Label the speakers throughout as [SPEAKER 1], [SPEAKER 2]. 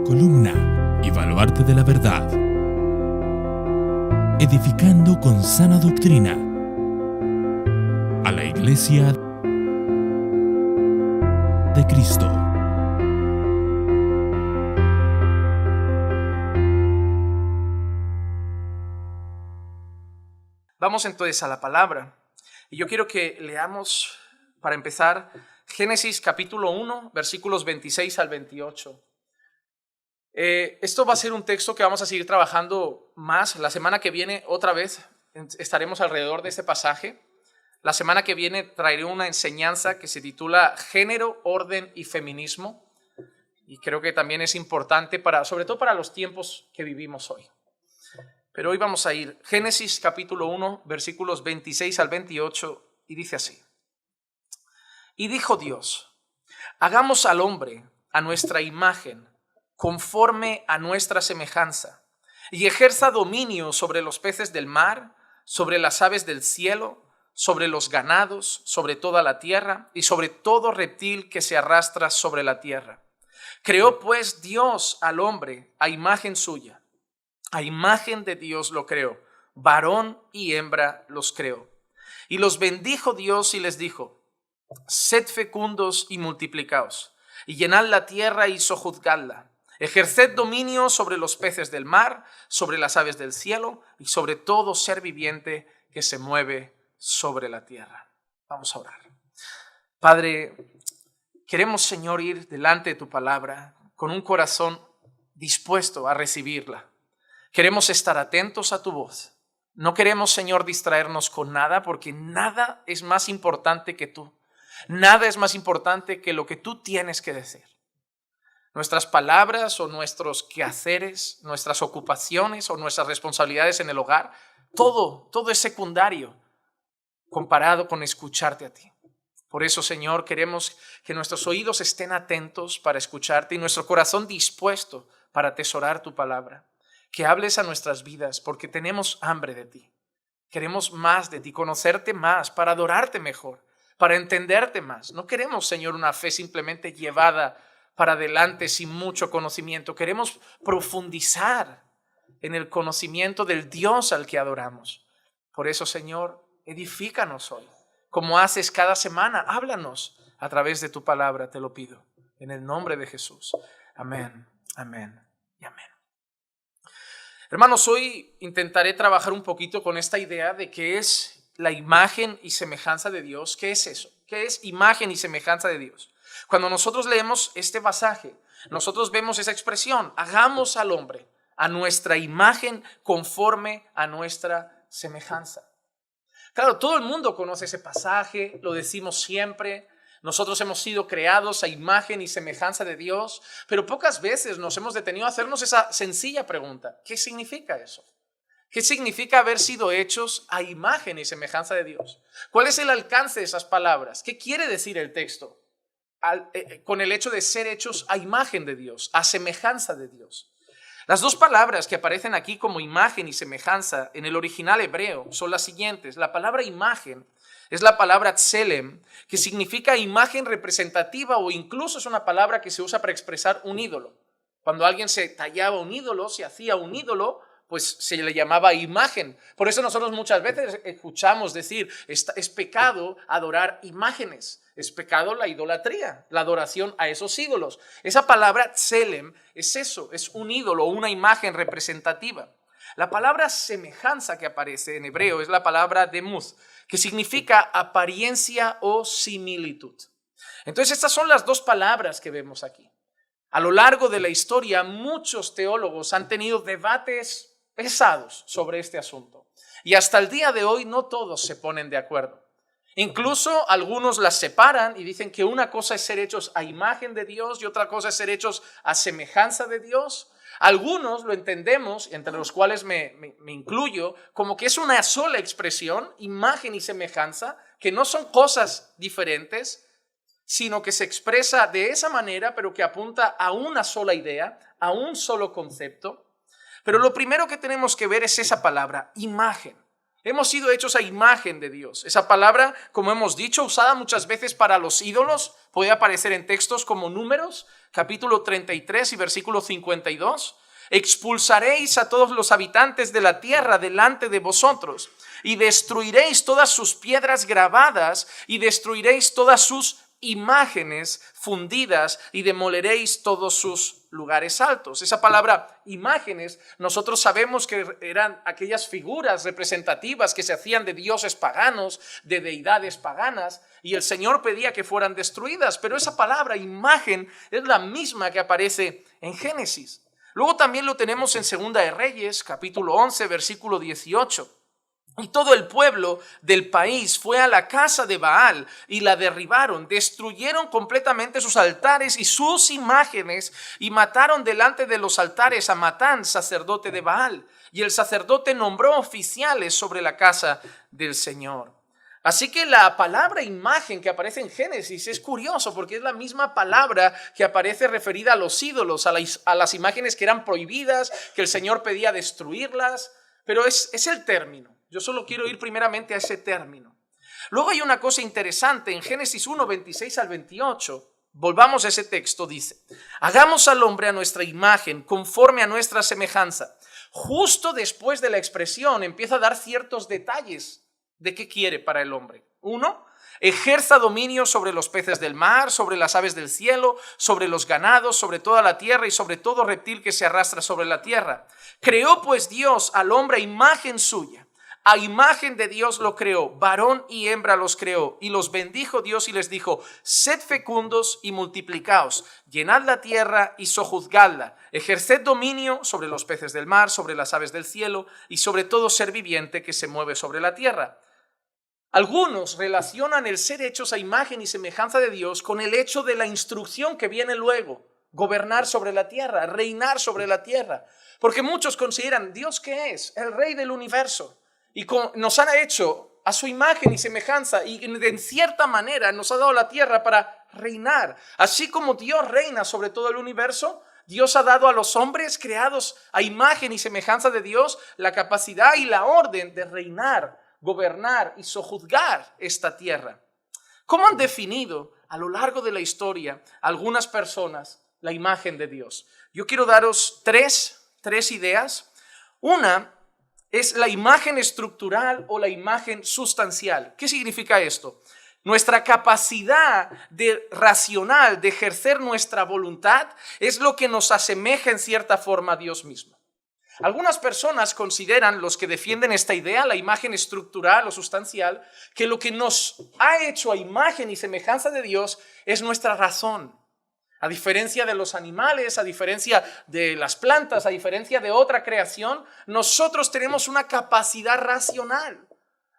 [SPEAKER 1] columna y baluarte de la verdad, edificando con sana doctrina a la Iglesia de Cristo.
[SPEAKER 2] Vamos entonces a la palabra. Y yo quiero que leamos, para empezar, Génesis capítulo 1, versículos 26 al 28. Esto va a ser un texto que vamos a seguir trabajando más. La semana que viene, otra vez, estaremos alrededor de este pasaje. La semana que viene traeré una enseñanza que se titula Género, Orden y Feminismo. Y creo que también es importante, sobre todo para los tiempos que vivimos hoy. Pero hoy vamos a ir Génesis capítulo 1, versículos 26 al 28, y dice así. Y dijo Dios, hagamos al hombre a nuestra imagen, conforme a nuestra semejanza, y ejerza dominio sobre los peces del mar, sobre las aves del cielo, sobre los ganados, sobre toda la tierra, y sobre todo reptil que se arrastra sobre la tierra. Creó pues Dios al hombre a imagen suya. A imagen de Dios lo creó, varón y hembra los creó. Y los bendijo Dios y les dijo, sed fecundos y multiplicaos, y llenad la tierra y sojuzgadla. Ejerced dominio sobre los peces del mar, sobre las aves del cielo, y sobre todo ser viviente que se mueve sobre la tierra. Vamos a orar. Padre, queremos, Señor, ir delante de tu palabra con un corazón dispuesto a recibirla. Queremos estar atentos a tu voz. No queremos, Señor, distraernos con nada, porque nada es más importante que tú. Nada es más importante que lo que tú tienes que decir. Nuestras palabras o nuestros quehaceres, nuestras ocupaciones o nuestras responsabilidades en el hogar, todo es secundario comparado con escucharte a ti. Por eso, Señor, queremos que nuestros oídos estén atentos para escucharte y nuestro corazón dispuesto para atesorar tu palabra. Que hables a nuestras vidas porque tenemos hambre de ti. Queremos más de ti, conocerte más, para adorarte mejor, para entenderte más. No queremos, Señor, una fe simplemente llevada para adelante sin mucho conocimiento. Queremos profundizar en el conocimiento del Dios al que adoramos. Por eso, Señor, edifícanos hoy. Como haces cada semana, háblanos a través de tu palabra, te lo pido. En el nombre de Jesús. Amén, amén y amén. Hermanos, hoy intentaré trabajar un poquito con esta idea de qué es la imagen y semejanza de Dios. ¿Qué es eso? ¿Qué es imagen y semejanza de Dios? Cuando nosotros leemos este pasaje, nosotros vemos esa expresión, hagamos al hombre a nuestra imagen conforme a nuestra semejanza. Claro, todo el mundo conoce ese pasaje, lo decimos siempre. Nosotros hemos sido creados a imagen y semejanza de Dios, pero pocas veces nos hemos detenido a hacernos esa sencilla pregunta. ¿Qué significa eso? ¿Qué significa haber sido hechos a imagen y semejanza de Dios? ¿Cuál es el alcance de esas palabras? ¿Qué quiere decir el texto con el hecho de ser hechos a imagen de Dios, a semejanza de Dios? Las dos palabras que aparecen aquí como imagen y semejanza en el original hebreo son las siguientes. La palabra imagen es la palabra tselem, que significa imagen representativa o incluso es una palabra que se usa para expresar un ídolo. Cuando alguien se tallaba un ídolo, se hacía un ídolo, pues se le llamaba imagen. Por eso nosotros muchas veces escuchamos decir, es pecado adorar imágenes. Es pecado la idolatría, la adoración a esos ídolos. Esa palabra tselem es eso, es un ídolo, una imagen representativa. La palabra semejanza que aparece en hebreo es la palabra demuth, que significa apariencia o similitud. Entonces estas son las dos palabras que vemos aquí. A lo largo de la historia, muchos teólogos han tenido debates pesados sobre este asunto. Y hasta el día de hoy no todos se ponen de acuerdo. Incluso algunos las separan y dicen que una cosa es ser hechos a imagen de Dios y otra cosa es ser hechos a semejanza de Dios. Algunos lo entendemos, entre los cuales me incluyo, como que es una sola expresión, imagen y semejanza, que no son cosas diferentes, sino que se expresa de esa manera, pero que apunta a una sola idea, a un solo concepto. Pero lo primero que tenemos que ver es esa palabra, imagen. Hemos sido hechos a imagen de Dios. Esa palabra, como hemos dicho, usada muchas veces para los ídolos, puede aparecer en textos como Números, capítulo 33 y versículo 52. Expulsaréis a todos los habitantes de la tierra delante de vosotros y destruiréis todas sus piedras grabadas y destruiréis todas sus imágenes fundidas y demoleréis todos sus lugares altos. Esa palabra imágenes, nosotros sabemos que eran aquellas figuras representativas que se hacían de dioses paganos, de deidades paganas, y el Señor pedía que fueran destruidas, pero esa palabra imagen es la misma que aparece en Génesis. Luego también lo tenemos en Segunda de Reyes, capítulo 11, versículo 18. Y todo el pueblo del país fue a la casa de Baal y la derribaron, destruyeron completamente sus altares y sus imágenes y mataron delante de los altares a Matán, sacerdote de Baal. Y el sacerdote nombró oficiales sobre la casa del Señor. Así que la palabra imagen que aparece en Génesis es curioso porque es la misma palabra que aparece referida a los ídolos, a las imágenes que eran prohibidas, que el Señor pedía destruirlas, pero es el término. Yo solo quiero ir primeramente a ese término. Luego hay una cosa interesante en Génesis 1, 26 al 28. Volvamos a ese texto, dice: hagamos al hombre a nuestra imagen, conforme a nuestra semejanza. Justo después de la expresión empieza a dar ciertos detalles de qué quiere para el hombre. 1, ejerza dominio sobre los peces del mar, sobre las aves del cielo, sobre los ganados, sobre toda la tierra y sobre todo reptil que se arrastra sobre la tierra. Creó pues Dios al hombre a imagen suya. A imagen de Dios lo creó, varón y hembra los creó, y los bendijo Dios y les dijo: sed fecundos y multiplicaos, llenad la tierra y sojuzgadla, ejerced dominio sobre los peces del mar, sobre las aves del cielo y sobre todo ser viviente que se mueve sobre la tierra. Algunos relacionan el ser hechos a imagen y semejanza de Dios con el hecho de la instrucción que viene luego, gobernar sobre la tierra, reinar sobre la tierra, porque muchos consideran ¿Dios qué es? El rey del universo. Y nos han hecho a su imagen y semejanza y en cierta manera nos ha dado la tierra para reinar. Así como Dios reina sobre todo el universo, Dios ha dado a los hombres creados a imagen y semejanza de Dios la capacidad y la orden de reinar, gobernar y sojuzgar esta tierra. ¿Cómo han definido a lo largo de la historia algunas personas la imagen de Dios? Yo quiero daros tres ideas. Una es la imagen estructural o la imagen sustancial. ¿Qué significa esto? Nuestra capacidad racional de ejercer nuestra voluntad es lo que nos asemeja en cierta forma a Dios mismo. Algunas personas consideran, los que defienden esta idea, la imagen estructural o sustancial, que lo que nos ha hecho a imagen y semejanza de Dios es nuestra razón. A diferencia de los animales, a diferencia de las plantas, a diferencia de otra creación, nosotros tenemos una capacidad racional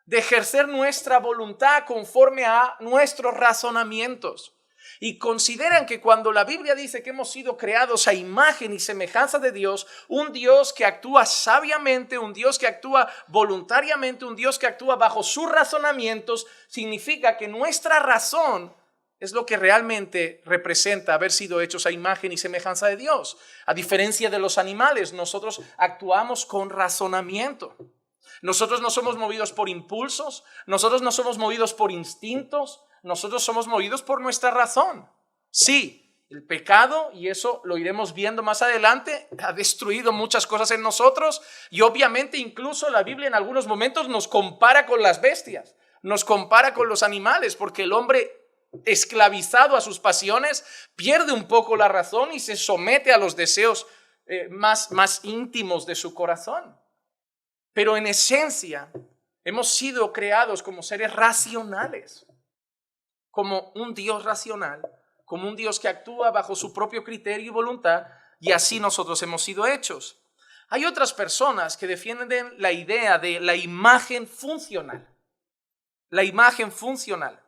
[SPEAKER 2] de ejercer nuestra voluntad conforme a nuestros razonamientos. Y consideran que cuando la Biblia dice que hemos sido creados a imagen y semejanza de Dios, un Dios que actúa sabiamente, un Dios que actúa voluntariamente, un Dios que actúa bajo sus razonamientos, significa que nuestra razón es lo que realmente representa haber sido hechos a imagen y semejanza de Dios. A diferencia de los animales, nosotros actuamos con razonamiento. Nosotros no somos movidos por impulsos, nosotros no somos movidos por instintos, nosotros somos movidos por nuestra razón. Sí, el pecado, y eso lo iremos viendo más adelante, ha destruido muchas cosas en nosotros y obviamente incluso la Biblia en algunos momentos nos compara con las bestias, nos compara con los animales, porque el hombre esclavizado a sus pasiones pierde un poco la razón y se somete a los deseos más íntimos de su corazón. Pero en esencia hemos sido creados como seres racionales, como un Dios racional, como un Dios que actúa bajo su propio criterio y voluntad, y así nosotros hemos sido hechos. Hay otras personas que defienden la idea de la imagen funcional. La imagen funcional.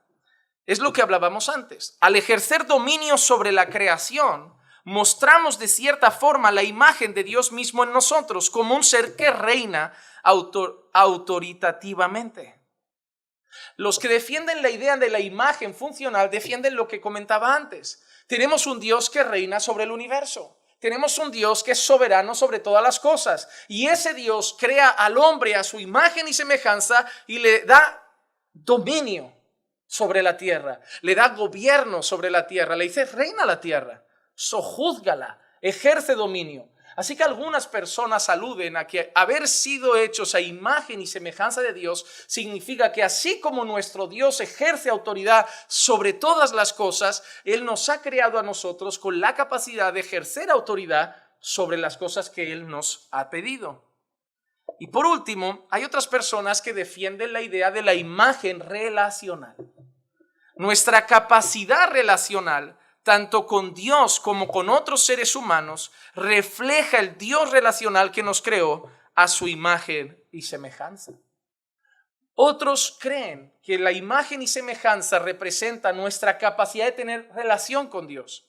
[SPEAKER 2] Es lo que hablábamos antes. Al ejercer dominio sobre la creación, mostramos de cierta forma la imagen de Dios mismo en nosotros como un ser que reina autoritativamente. Los que defienden la idea de la imagen funcional defienden lo que comentaba antes. Tenemos un Dios que reina sobre el universo, tenemos un Dios que es soberano sobre todas las cosas. Y ese Dios crea al hombre a su imagen y semejanza y le da dominio sobre la tierra. Le da gobierno sobre la tierra. Le dice, reina la tierra, sojúzgala, ejerce dominio. Así que algunas personas aluden a que haber sido hechos a imagen y semejanza de Dios significa que así como nuestro Dios ejerce autoridad sobre todas las cosas, Él nos ha creado a nosotros con la capacidad de ejercer autoridad sobre las cosas que Él nos ha pedido. Y por último, hay otras personas que defienden la idea de la imagen relacional. Nuestra capacidad relacional tanto con Dios como con otros seres humanos, refleja el Dios relacional que nos creó a su imagen y semejanza. Otros creen que la imagen y semejanza representa nuestra capacidad de tener relación con Dios.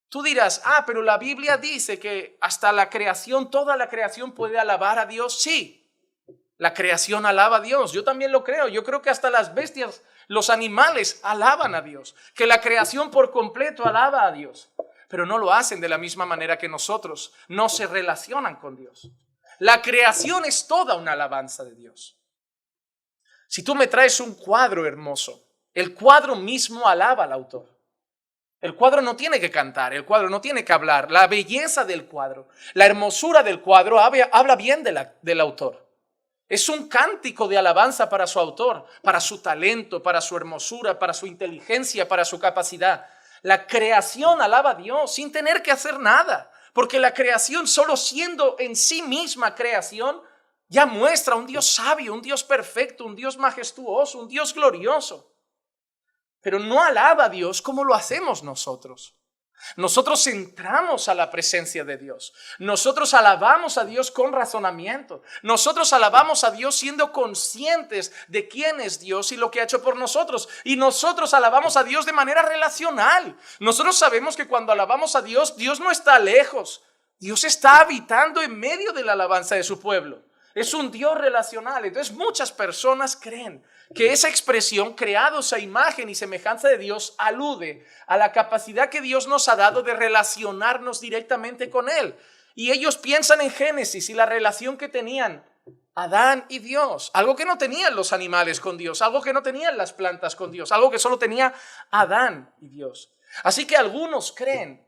[SPEAKER 2] Tú dirás, pero la Biblia dice que hasta la creación, toda la creación puede alabar a Dios. Sí, la creación alaba a Dios. Yo también lo creo. Yo creo que hasta las bestias, los animales alaban a Dios. Que la creación por completo alaba a Dios. Pero no lo hacen de la misma manera que nosotros. No se relacionan con Dios. La creación es toda una alabanza de Dios. Si tú me traes un cuadro hermoso, el cuadro mismo alaba al autor. El cuadro no tiene que cantar, el cuadro no tiene que hablar. La belleza del cuadro, la hermosura del cuadro habla bien del autor. Es un cántico de alabanza para su autor, para su talento, para su hermosura, para su inteligencia, para su capacidad. La creación alaba a Dios sin tener que hacer nada, porque la creación, solo siendo en sí misma creación, ya muestra un Dios sabio, un Dios perfecto, un Dios majestuoso, un Dios glorioso. Pero no alaba a Dios como lo hacemos nosotros. Nosotros entramos a la presencia de Dios. Nosotros alabamos a Dios con razonamiento. Nosotros alabamos a Dios siendo conscientes de quién es Dios y lo que ha hecho por nosotros. Y nosotros alabamos a Dios de manera relacional. Nosotros sabemos que cuando alabamos a Dios, Dios no está lejos. Dios está habitando en medio de la alabanza de su pueblo. Es un Dios relacional. Entonces muchas personas creen que esa expresión, creados a imagen y semejanza de Dios, alude a la capacidad que Dios nos ha dado de relacionarnos directamente con Él. Y ellos piensan en Génesis y la relación que tenían Adán y Dios, algo que no tenían los animales con Dios, algo que no tenían las plantas con Dios, algo que solo tenía Adán y Dios. Así que algunos creen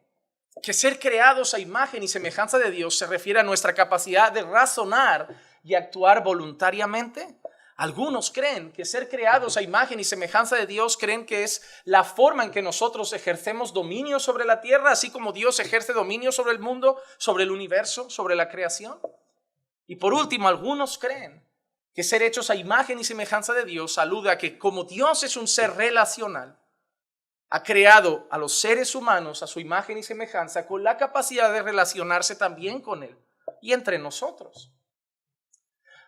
[SPEAKER 2] que ser creados a imagen y semejanza de Dios se refiere a nuestra capacidad de razonar y actuar voluntariamente. Algunos creen que ser creados a imagen y semejanza de Dios creen que es la forma en que nosotros ejercemos dominio sobre la tierra, así como Dios ejerce dominio sobre el mundo, sobre el universo, sobre la creación. Y por último, algunos creen que ser hechos a imagen y semejanza de Dios alude a que como Dios es un ser relacional, ha creado a los seres humanos a su imagen y semejanza con la capacidad de relacionarse también con Él y entre nosotros.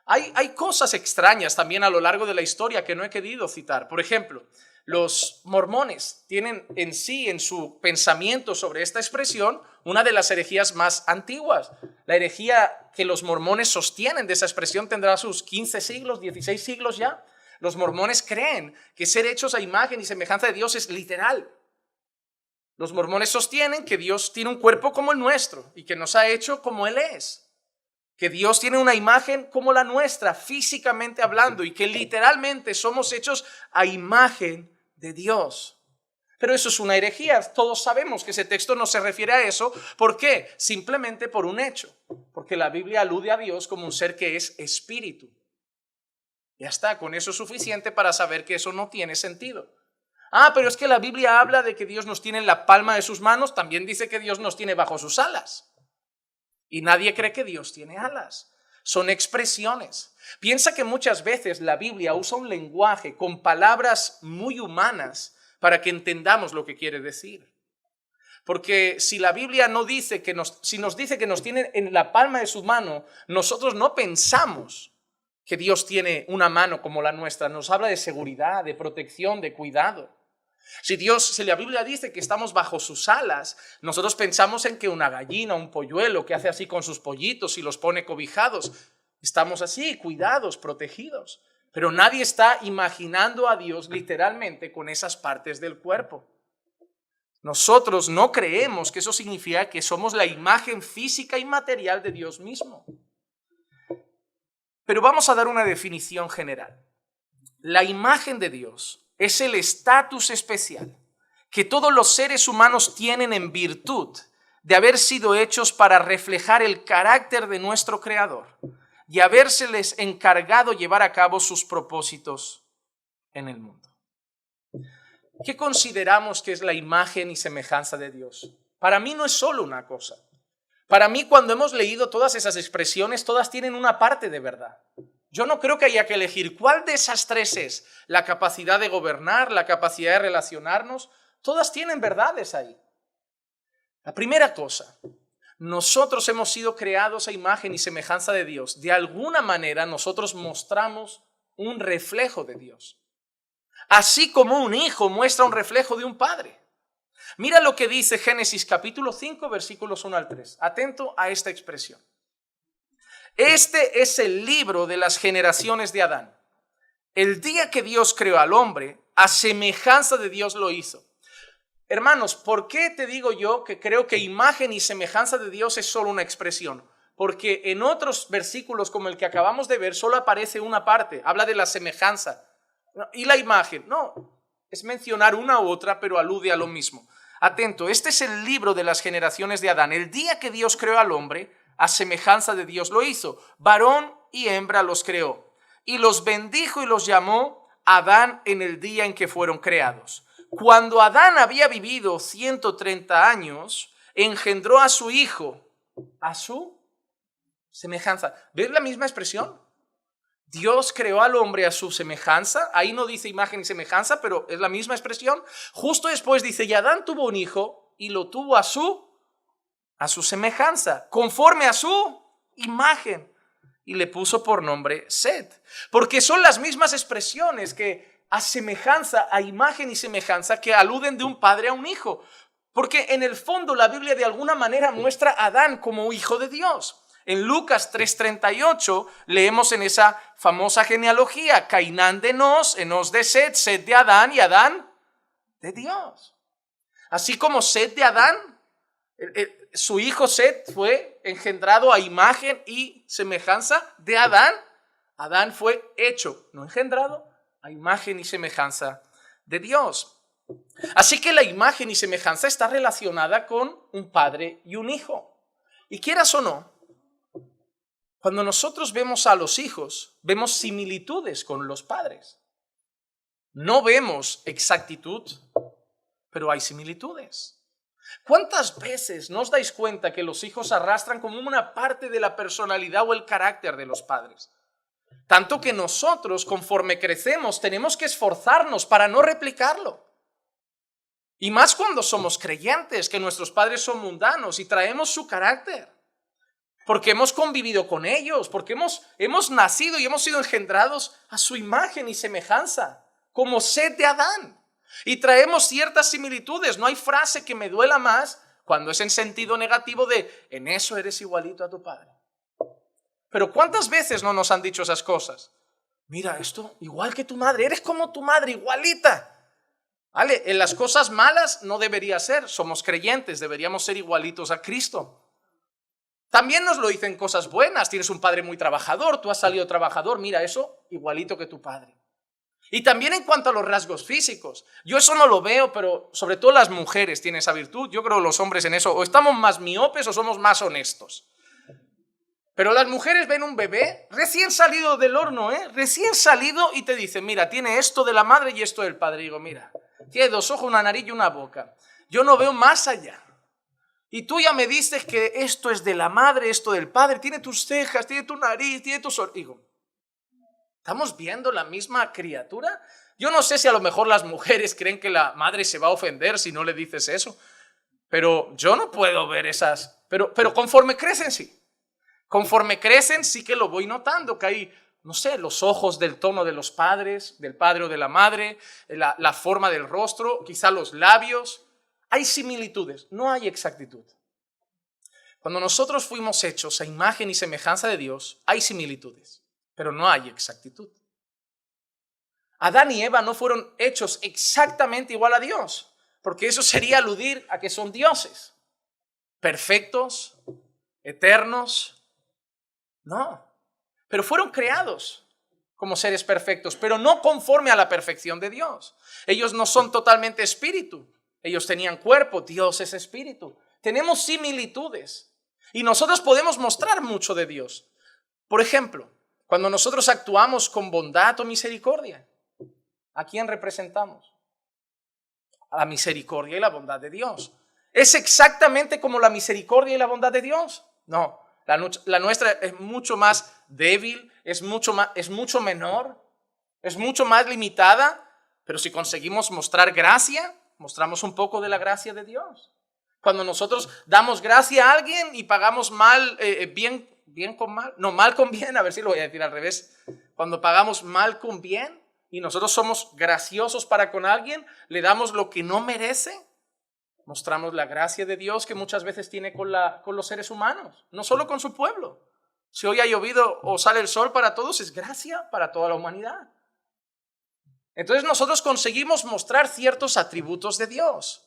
[SPEAKER 2] Hay cosas extrañas también a lo largo de la historia que no he querido citar. Por ejemplo, los mormones tienen en sí, en su pensamiento sobre esta expresión, una de las herejías más antiguas. La herejía que los mormones sostienen de esa expresión tendrá sus 15 siglos, 16 siglos ya. Los mormones creen que ser hechos a imagen y semejanza de Dios es literal. Los mormones sostienen que Dios tiene un cuerpo como el nuestro y que nos ha hecho como Él es. Que Dios tiene una imagen como la nuestra, físicamente hablando, y que literalmente somos hechos a imagen de Dios. Pero eso es una herejía. Todos sabemos que ese texto no se refiere a eso. ¿Por qué? Simplemente por un hecho. Porque la Biblia alude a Dios como un ser que es espíritu. Ya está, con eso es suficiente para saber que eso no tiene sentido. Pero es que la Biblia habla de que Dios nos tiene en la palma de sus manos, también dice que Dios nos tiene bajo sus alas. Y nadie cree que Dios tiene alas. Son expresiones. Piensa que muchas veces la Biblia usa un lenguaje con palabras muy humanas para que entendamos lo que quiere decir. Porque si la Biblia no dice si nos dice que nos tiene en la palma de su mano, nosotros no pensamos que Dios tiene una mano como la nuestra. Nos habla de seguridad, de protección, de cuidado. Si la Biblia dice que estamos bajo sus alas, nosotros pensamos en que una gallina, un polluelo que hace así con sus pollitos y los pone cobijados, estamos así, cuidados, protegidos. Pero nadie está imaginando a Dios literalmente con esas partes del cuerpo. Nosotros no creemos que eso significa que somos la imagen física y material de Dios mismo. Pero vamos a dar una definición general. La imagen de Dios es el estatus especial que todos los seres humanos tienen en virtud de haber sido hechos para reflejar el carácter de nuestro Creador y habérseles encargado llevar a cabo sus propósitos en el mundo. ¿Qué consideramos que es la imagen y semejanza de Dios? Para mí no es solo una cosa. Para mí, cuando hemos leído todas esas expresiones, todas tienen una parte de verdad. Yo no creo que haya que elegir cuál de esas tres es la capacidad de gobernar, la capacidad de relacionarnos. Todas tienen verdades ahí. La primera cosa, nosotros hemos sido creados a imagen y semejanza de Dios. De alguna manera nosotros mostramos un reflejo de Dios. Así como un hijo muestra un reflejo de un padre. Mira lo que dice Génesis capítulo 5, versículos 1 al 3. Atento a esta expresión. Este es el libro de las generaciones de Adán. El día que Dios creó al hombre, a semejanza de Dios lo hizo. Hermanos, ¿por qué te digo yo que creo que imagen y semejanza de Dios es solo una expresión? Porque en otros versículos como el que acabamos de ver solo aparece una parte, habla de la semejanza. ¿Y la imagen? No, es mencionar una u otra, pero alude a lo mismo. Atento, este es el libro de las generaciones de Adán. El día que Dios creó al hombre, a semejanza de Dios lo hizo. Varón y hembra los creó. Y los bendijo y los llamó Adán en el día en que fueron creados. Cuando Adán había vivido 130 años, engendró a su hijo, a su semejanza. ¿Ves la misma expresión? Dios creó al hombre a su semejanza. Ahí no dice imagen y semejanza, pero es la misma expresión. Justo después dice, y Adán tuvo un hijo y lo tuvo a su semejanza, conforme a su imagen. Y le puso por nombre Set. Porque son las mismas expresiones que a semejanza, a imagen y semejanza, que aluden de un padre a un hijo. Porque en el fondo la Biblia de alguna manera muestra a Adán como hijo de Dios. En Lucas 3:38 leemos en esa famosa genealogía, Cainán de Enos de Set, Set de Adán y Adán de Dios. Así como Set de Adán, su hijo Set fue engendrado a imagen y semejanza de Adán. Adán fue hecho, no engendrado, a imagen y semejanza de Dios. Así que la imagen y semejanza está relacionada con un padre y un hijo. Y quieras o no, cuando nosotros vemos a los hijos, vemos similitudes con los padres. No vemos exactitud, pero hay similitudes. ¿Cuántas veces no os dais cuenta que los hijos arrastran como una parte de la personalidad o el carácter de los padres? Tanto que nosotros, conforme crecemos, tenemos que esforzarnos para no replicarlo. Y más cuando somos creyentes, que nuestros padres son mundanos y traemos su carácter. Porque hemos convivido con ellos, porque hemos nacido y hemos sido engendrados a su imagen y semejanza, como Set de Adán. Y traemos ciertas similitudes. No hay frase que me duela más cuando es en sentido negativo de en eso eres igualito a tu padre. Pero ¿cuántas veces no nos han dicho esas cosas? Mira esto, igual que tu madre, eres como tu madre, igualita. ¿Vale? En las cosas malas no debería ser, somos creyentes, deberíamos ser igualitos a Cristo. También nos lo dicen cosas buenas, tienes un padre muy trabajador, tú has salido trabajador, mira eso, igualito que tu padre. Y también en cuanto a los rasgos físicos, yo eso no lo veo, pero sobre todo las mujeres tienen esa virtud, yo creo que los hombres en eso o estamos más miopes o somos más honestos. Pero las mujeres ven un bebé recién salido del horno, recién salido y te dicen, mira, tiene esto de la madre y esto del padre. Y digo, mira, tiene 2 ojos, una nariz y una boca. Yo no veo más allá. Y tú ya me dices que esto es de la madre, esto del padre, tiene tus cejas, tiene tu nariz, tiene tus orejas. Digo, ¿estamos viendo la misma criatura? Yo no sé si a lo mejor las mujeres creen que la madre se va a ofender si no le dices eso. Pero yo no puedo ver esas. Pero conforme crecen, sí. Conforme crecen, sí que lo voy notando, que hay, no sé, los ojos del tono de los padres, del padre o de la madre, la forma del rostro, quizá los labios. Hay similitudes, no hay exactitud. Cuando nosotros fuimos hechos a imagen y semejanza de Dios, hay similitudes, pero no hay exactitud. Adán y Eva no fueron hechos exactamente igual a Dios. porque eso sería aludir a que son dioses, perfectos, eternos. No, pero fueron creados como seres perfectos, pero no conforme a la perfección de Dios. Ellos no son totalmente espíritu, ellos tenían cuerpo, Dios es espíritu. Tenemos similitudes y nosotros podemos mostrar mucho de Dios. Por ejemplo, cuando nosotros actuamos con bondad o misericordia, ¿a quién representamos? A la misericordia y la bondad de Dios. ¿Es exactamente como la misericordia y la bondad de Dios? No, la nuestra es mucho más débil, es mucho menor, es mucho más limitada, pero si conseguimos mostrar gracia, mostramos un poco de la gracia de Dios. Cuando nosotros damos gracia a alguien y pagamos mal, bien con mal, no, mal con bien, a ver si lo voy a decir al revés. Cuando pagamos mal con bien y nosotros somos graciosos para con alguien, le damos lo que no merece, mostramos la gracia de Dios que muchas veces tiene con los seres humanos, no solo con su pueblo. Si hoy ha llovido o sale el sol para todos, es gracia para toda la humanidad. Entonces nosotros conseguimos mostrar ciertos atributos de Dios.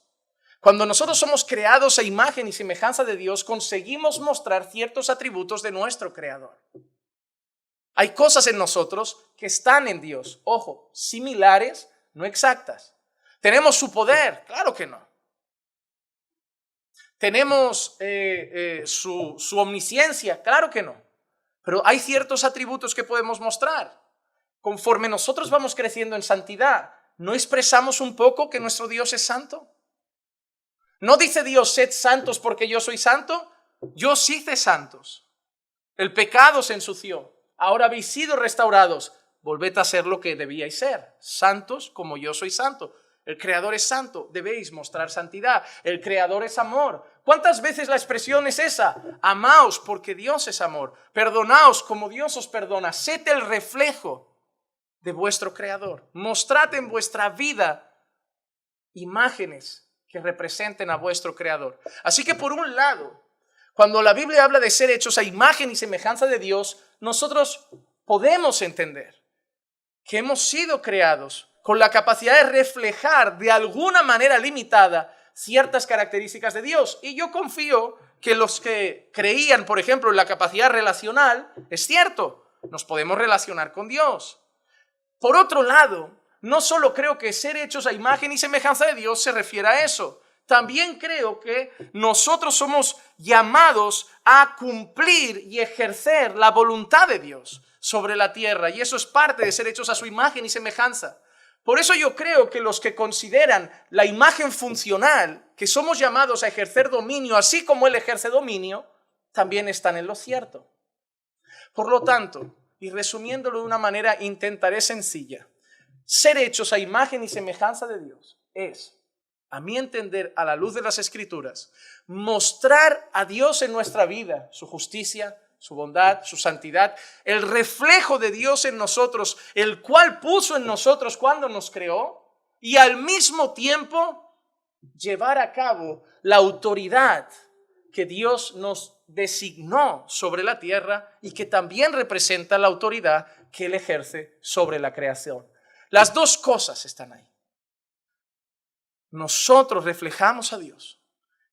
[SPEAKER 2] Cuando nosotros somos creados a imagen y semejanza de Dios, conseguimos mostrar ciertos atributos de nuestro Creador. Hay cosas en nosotros que están en Dios, ojo, similares, no exactas. ¿Tenemos su poder? Claro que no. ¿Tenemos su omnisciencia? Claro que no. Pero hay ciertos atributos que podemos mostrar. Conforme nosotros vamos creciendo en santidad, ¿no expresamos un poco que nuestro Dios es santo? ¿No dice Dios, sed santos porque yo soy santo? Yo sí hice santos. El pecado se ensució. Ahora habéis sido restaurados. Volved a ser lo que debíais ser. Santos como yo soy santo. El Creador es santo. Debéis mostrar santidad. El Creador es amor. ¿Cuántas veces la expresión es esa? Amaos porque Dios es amor. Perdonaos como Dios os perdona. Sed el reflejo de vuestro Creador. Mostrad en vuestra vida imágenes que representen a vuestro Creador. Así que por un lado, cuando la Biblia habla de ser hechos a imagen y semejanza de Dios, nosotros podemos entender que hemos sido creados con la capacidad de reflejar de alguna manera limitada ciertas características de Dios. Y yo confío que los que creían, por ejemplo, en la capacidad relacional, es cierto, nos podemos relacionar con Dios. Por otro lado, no solo creo que ser hechos a imagen y semejanza de Dios se refiere a eso. También creo que nosotros somos llamados a cumplir y ejercer la voluntad de Dios sobre la tierra. Y eso es parte de ser hechos a su imagen y semejanza. Por eso yo creo que los que consideran la imagen funcional, que somos llamados a ejercer dominio, así como Él ejerce dominio, también están en lo cierto. Por lo tanto, y resumiéndolo de una manera intentaré sencilla, ser hechos a imagen y semejanza de Dios es, a mi entender, a la luz de las Escrituras, mostrar a Dios en nuestra vida, su justicia, su bondad, su santidad, el reflejo de Dios en nosotros, el cual puso en nosotros cuando nos creó, y al mismo tiempo llevar a cabo la autoridad que Dios nos designó sobre la tierra y que también representa la autoridad que Él ejerce sobre la creación. Las dos cosas están ahí. Nosotros reflejamos a Dios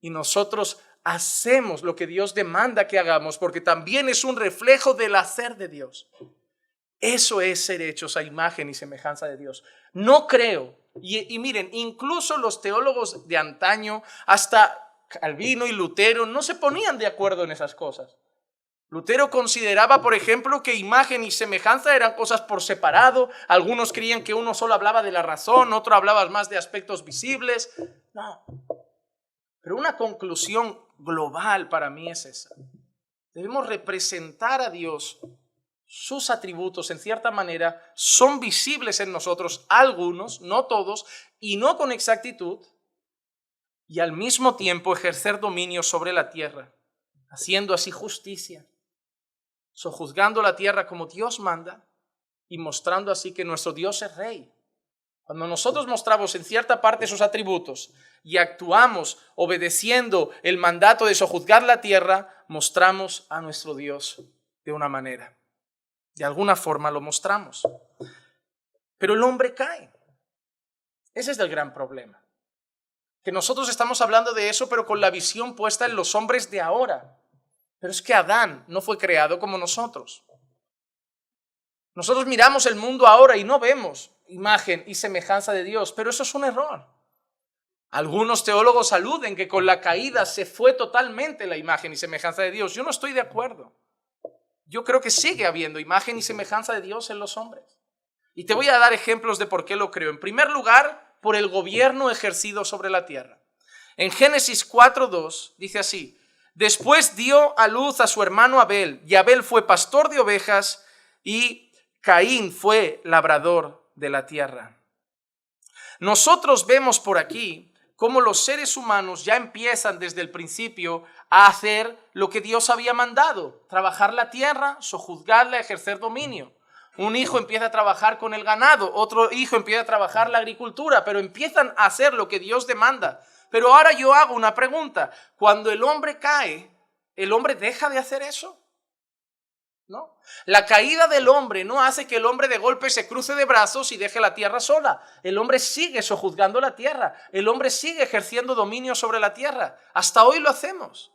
[SPEAKER 2] y nosotros hacemos lo que Dios demanda que hagamos porque también es un reflejo del hacer de Dios. Eso es ser hechos a imagen y semejanza de Dios. No creo, y miren, incluso los teólogos de antaño, hasta Calvino y Lutero, no se ponían de acuerdo en esas cosas. Lutero consideraba, por ejemplo, que imagen y semejanza eran cosas por separado. Algunos creían que uno solo hablaba de la razón, otro hablaba más de aspectos visibles. No. Pero una conclusión global para mí es esa. Debemos representar a Dios. Sus atributos, en cierta manera, son visibles en nosotros, algunos, no todos, y no con exactitud, y al mismo tiempo ejercer dominio sobre la tierra, haciendo así justicia, sojuzgando la tierra como Dios manda y mostrando así que nuestro Dios es rey. Cuando nosotros mostramos en cierta parte sus atributos y actuamos obedeciendo el mandato de sojuzgar la tierra, mostramos a nuestro Dios de una manera. De alguna forma lo mostramos. Pero el hombre cae. Ese es el gran problema. que nosotros estamos hablando de eso, pero con la visión puesta en los hombres de ahora. Pero es que Adán no fue creado como nosotros. Nosotros miramos el mundo ahora y no vemos imagen y semejanza de Dios, pero eso es un error. Algunos teólogos aluden que con la caída se fue totalmente la imagen y semejanza de Dios. Yo no estoy de acuerdo. Yo creo que sigue habiendo imagen y semejanza de Dios en los hombres. Y te voy a dar ejemplos de por qué lo creo. En primer lugar, por el gobierno ejercido sobre la tierra. En Génesis 4:2 dice así: después dio a luz a su hermano Abel, y Abel fue pastor de ovejas, y Caín fue labrador de la tierra. Nosotros vemos por aquí cómo los seres humanos ya empiezan desde el principio a hacer lo que Dios había mandado: trabajar la tierra, sojuzgarla, ejercer dominio. Un hijo empieza a trabajar con el ganado, otro hijo empieza a trabajar la agricultura, pero empiezan a hacer lo que Dios demanda. Pero ahora yo hago una pregunta: cuando el hombre cae, ¿el hombre deja de hacer eso? ¿No? La caída del hombre no hace que el hombre de golpe se cruce de brazos y deje la tierra sola. El hombre sigue sojuzgando la tierra. El hombre sigue ejerciendo dominio sobre la tierra. Hasta hoy lo hacemos.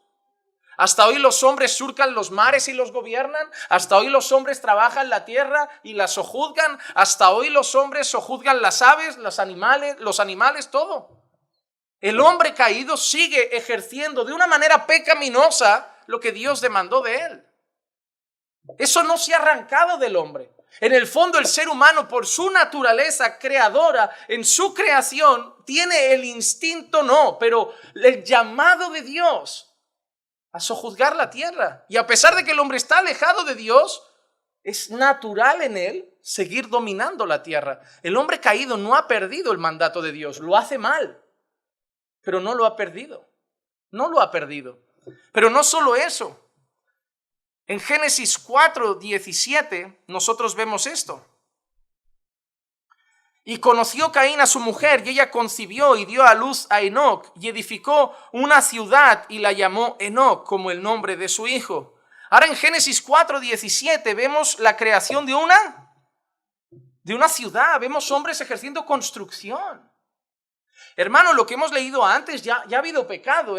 [SPEAKER 2] Hasta hoy los hombres surcan los mares y los gobiernan. Hasta hoy los hombres trabajan la tierra y la sojuzgan. Hasta hoy los hombres sojuzgan las aves, los animales, todo. El hombre caído sigue ejerciendo de una manera pecaminosa lo que Dios demandó de él. Eso no se ha arrancado del hombre. En el fondo, el ser humano, por su naturaleza creadora, en su creación, tiene el instinto, pero el llamado de Dios a sojuzgar la tierra. Y a pesar de que el hombre está alejado de Dios, es natural en él seguir dominando la tierra. El hombre caído no ha perdido el mandato de Dios, lo hace mal, pero no lo ha perdido. No lo ha perdido. Pero no solo eso. En Génesis 4:17 nosotros vemos esto. Y conoció Caín a su mujer, y ella concibió y dio a luz a Enoc, y edificó una ciudad y la llamó Enoc, como el nombre de su hijo. Ahora en Génesis 4:17 vemos la creación de una ciudad, vemos hombres ejerciendo construcción. Hermano, lo que hemos leído antes, ya ha habido pecado,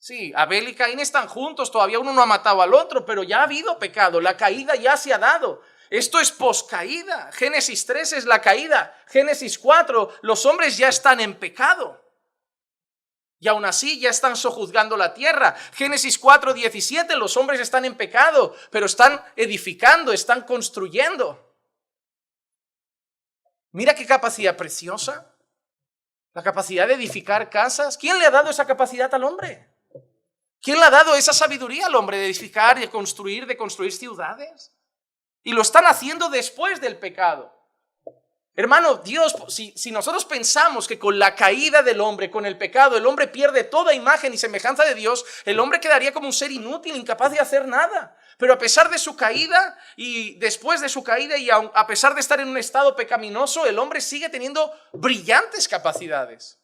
[SPEAKER 2] Sí, Abel y Caín están juntos, todavía uno no ha matado al otro, pero ya ha habido pecado, la caída ya se ha dado. Esto es poscaída. Génesis 3 es la caída. Génesis 4, los hombres ya están en pecado. Y aún así ya están sojuzgando la tierra. Génesis 4:17, los hombres están en pecado, pero están edificando, están construyendo. Mira qué capacidad preciosa. La capacidad de edificar casas. ¿Quién le ha dado esa capacidad al hombre? ¿Quién le ha dado esa sabiduría al hombre de edificar, de construir ciudades? Y lo están haciendo después del pecado. Hermano, Dios, si nosotros pensamos que con la caída del hombre, con el pecado, el hombre pierde toda imagen y semejanza de Dios, el hombre quedaría como un ser inútil, incapaz de hacer nada. Pero a pesar de su caída y después de su caída y a pesar de estar en un estado pecaminoso, el hombre sigue teniendo brillantes capacidades.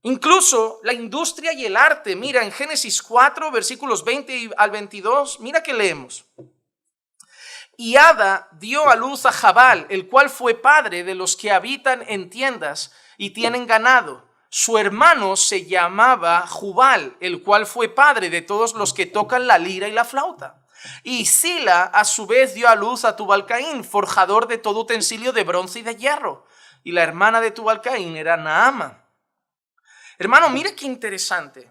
[SPEAKER 2] Incluso la industria y el arte. Mira, en Génesis 4, versículos 20 al 22, mira que leemos. Y Ada dio a luz a Jabal, el cual fue padre de los que habitan en tiendas y tienen ganado. Su hermano se llamaba Jubal, el cual fue padre de todos los que tocan la lira y la flauta. Y Sila a su vez dio a luz a Tubal-Caín, forjador de todo utensilio de bronce y de hierro. Y la hermana de Tubal-Caín era Naama. Hermano, mire qué interesante.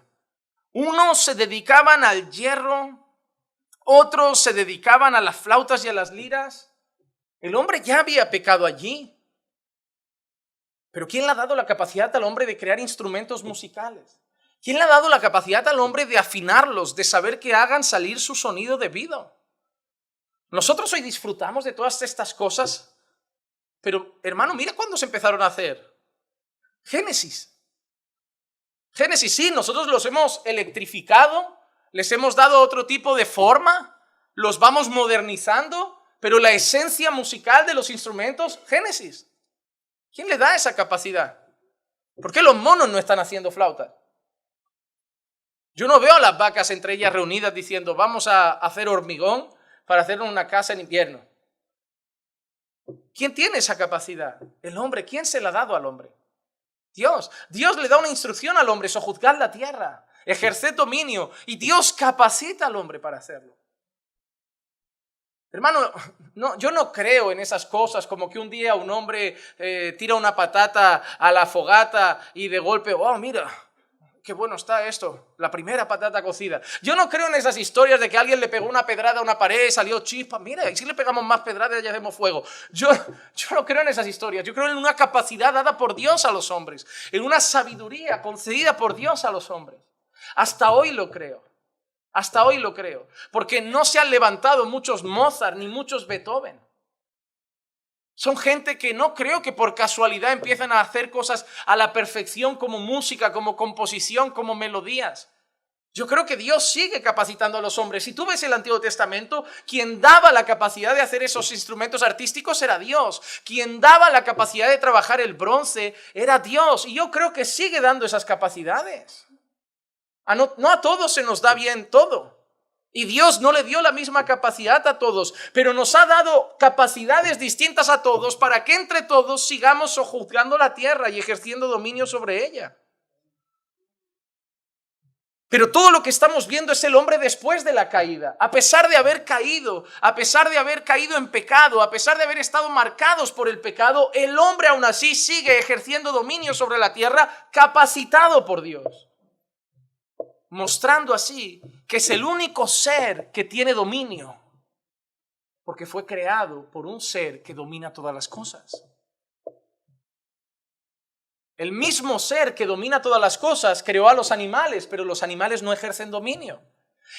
[SPEAKER 2] Unos se dedicaban al hierro, otros se dedicaban a las flautas y a las liras. El hombre ya había pecado allí. Pero ¿quién le ha dado la capacidad al hombre de crear instrumentos musicales? ¿Quién le ha dado la capacidad al hombre de afinarlos, de saber que hagan salir su sonido debido? Nosotros hoy disfrutamos de todas estas cosas, pero hermano, mira cuándo se empezaron a hacer. Génesis, sí, nosotros los hemos electrificado, les hemos dado otro tipo de forma, los vamos modernizando, pero la esencia musical de los instrumentos, Génesis. ¿Quién le da esa capacidad? ¿Por qué los monos no están haciendo flautas? Yo no veo a las vacas entre ellas reunidas diciendo vamos a hacer hormigón para hacer una casa en invierno. ¿Quién tiene esa capacidad? El hombre. ¿Quién se la ha dado al hombre? Dios le da una instrucción al hombre, sojuzgad la tierra, ejerced dominio, y Dios capacita al hombre para hacerlo. Hermano, no, yo no creo en esas cosas como que un día un hombre tira una patata a la fogata y de golpe, oh, mira, qué bueno está esto, la primera patata cocida. Yo no creo en esas historias de que alguien le pegó una pedrada a una pared, salió chispa, mira, y si le pegamos más pedradas ya hacemos fuego. Yo no creo en esas historias, yo creo en una capacidad dada por Dios a los hombres, en una sabiduría concedida por Dios a los hombres. Hasta hoy lo creo. Hasta hoy lo creo, porque no se han levantado muchos Mozart ni muchos Beethoven. Son gente que no creo que por casualidad empiezan a hacer cosas a la perfección como música, como composición, como melodías. Yo creo que Dios sigue capacitando a los hombres. Si tú ves el Antiguo Testamento, quien daba la capacidad de hacer esos instrumentos artísticos era Dios. Quien daba la capacidad de trabajar el bronce era Dios. Y yo creo que sigue dando esas capacidades. No a todos se nos da bien todo. Y Dios no le dio la misma capacidad a todos, pero nos ha dado capacidades distintas a todos para que entre todos sigamos sojuzgando la tierra y ejerciendo dominio sobre ella. Pero todo lo que estamos viendo es el hombre después de la caída. A pesar de haber caído en pecado, a pesar de haber estado marcados por el pecado, el hombre aún así sigue ejerciendo dominio sobre la tierra, capacitado por Dios. Mostrando así que es el único ser que tiene dominio, porque fue creado por un ser que domina todas las cosas. El mismo ser que domina todas las cosas creó a los animales, pero los animales no ejercen dominio.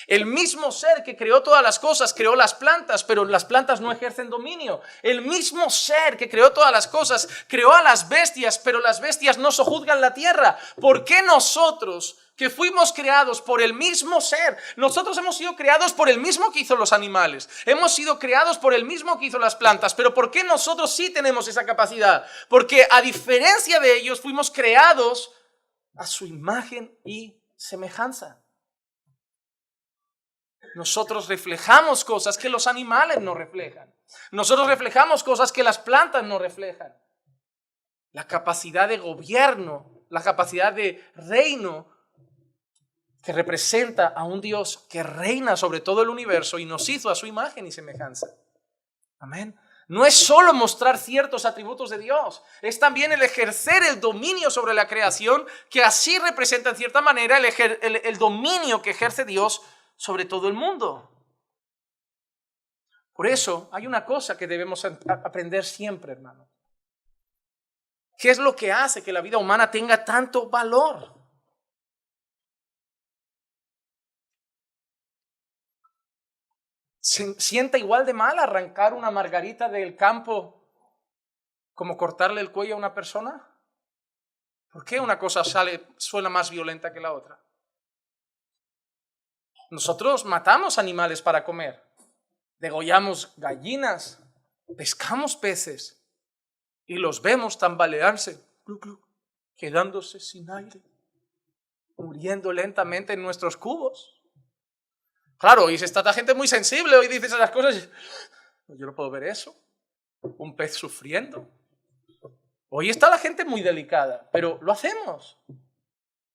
[SPEAKER 2] El mismo ser que creó todas las cosas creó las plantas, pero las plantas no ejercen dominio. El mismo ser que creó todas las cosas creó a las bestias, pero las bestias no sojuzgan la tierra. ¿Por qué nosotros, que fuimos creados por el mismo ser, nosotros hemos sido creados por el mismo que hizo los animales, hemos sido creados por el mismo que hizo las plantas, pero por qué nosotros sí tenemos esa capacidad? Porque a diferencia de ellos fuimos creados a su imagen y semejanza. Nosotros reflejamos cosas que los animales no reflejan. Nosotros reflejamos cosas que las plantas no reflejan. La capacidad de gobierno, la capacidad de reino que representa a un Dios que reina sobre todo el universo y nos hizo a su imagen y semejanza. Amén. No es solo mostrar ciertos atributos de Dios, es también el ejercer el dominio sobre la creación, que así representa en cierta manera el dominio que ejerce Dios sobre todo el mundo. Por eso hay una cosa que debemos aprender siempre, hermano. ¿Qué es lo que hace que la vida humana tenga tanto valor? ¿Se sienta igual de mal arrancar una margarita del campo como cortarle el cuello a una persona? ¿Por qué una cosa suena más violenta que la otra? Nosotros matamos animales para comer, degollamos gallinas, pescamos peces y los vemos tambalearse, quedándose sin aire, muriendo lentamente en nuestros cubos. Claro, hoy está la gente muy sensible, hoy dices esas cosas y yo no puedo ver eso, un pez sufriendo. Hoy está la gente muy delicada, pero lo hacemos.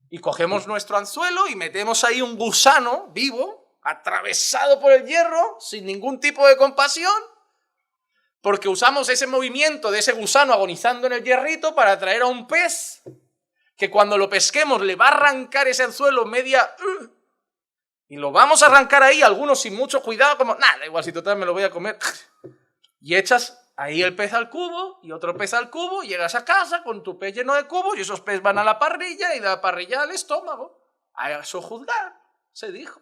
[SPEAKER 2] Y cogemos nuestro anzuelo y metemos ahí un gusano vivo, atravesado por el hierro, sin ningún tipo de compasión, porque usamos ese movimiento de ese gusano agonizando en el hierrito para atraer a un pez, que cuando lo pesquemos le va a arrancar ese anzuelo y lo vamos a arrancar ahí, algunos sin mucho cuidado, como, nada, igual si total me lo voy a comer, y echas ahí el pez al cubo y otro pez al cubo, llegas a casa con tu pez lleno de cubos y esos peces van a la parrilla y de la parrilla al estómago. A sojuzgar, se dijo.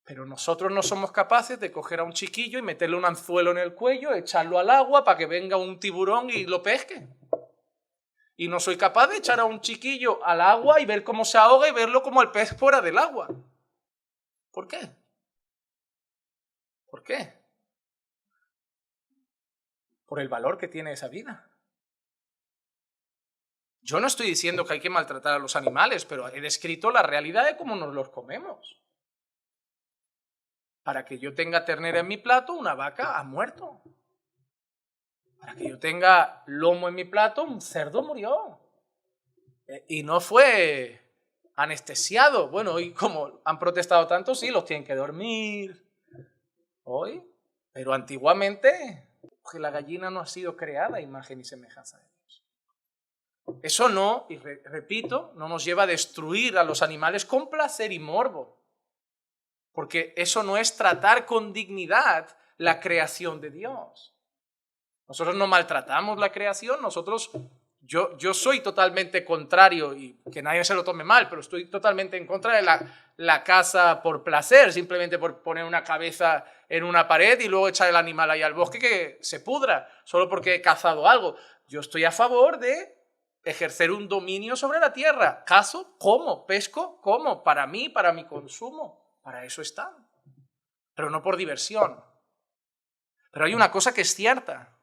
[SPEAKER 2] Pero nosotros no somos capaces de coger a un chiquillo y meterle un anzuelo en el cuello, echarlo al agua para que venga un tiburón y lo pesque. Y no soy capaz de echar a un chiquillo al agua y ver cómo se ahoga y verlo como el pez fuera del agua. ¿Por qué? ¿Por qué? Por el valor que tiene esa vida. Yo no estoy diciendo que hay que maltratar a los animales, pero he descrito la realidad de cómo nos los comemos. Para que yo tenga ternera en mi plato, una vaca ha muerto. Para que yo tenga lomo en mi plato, un cerdo murió. Y no fue anestesiado. Bueno, y como han protestado tanto, sí, los tienen que dormir hoy. Pero antiguamente, que la gallina no ha sido creada a imagen y semejanza de Dios. Eso no, y repito, no nos lleva a destruir a los animales con placer y morbo. Porque eso no es tratar con dignidad la creación de Dios. Nosotros no maltratamos la creación, yo soy totalmente contrario, y que nadie se lo tome mal, pero estoy totalmente en contra de la caza por placer, simplemente por poner una cabeza en una pared y luego echar el animal ahí al bosque que se pudra, solo porque he cazado algo. Yo estoy a favor de ejercer un dominio sobre la tierra. Cazo, como, pesco, como, para mí, para mi consumo, para eso está, pero no por diversión. Pero hay una cosa que es cierta.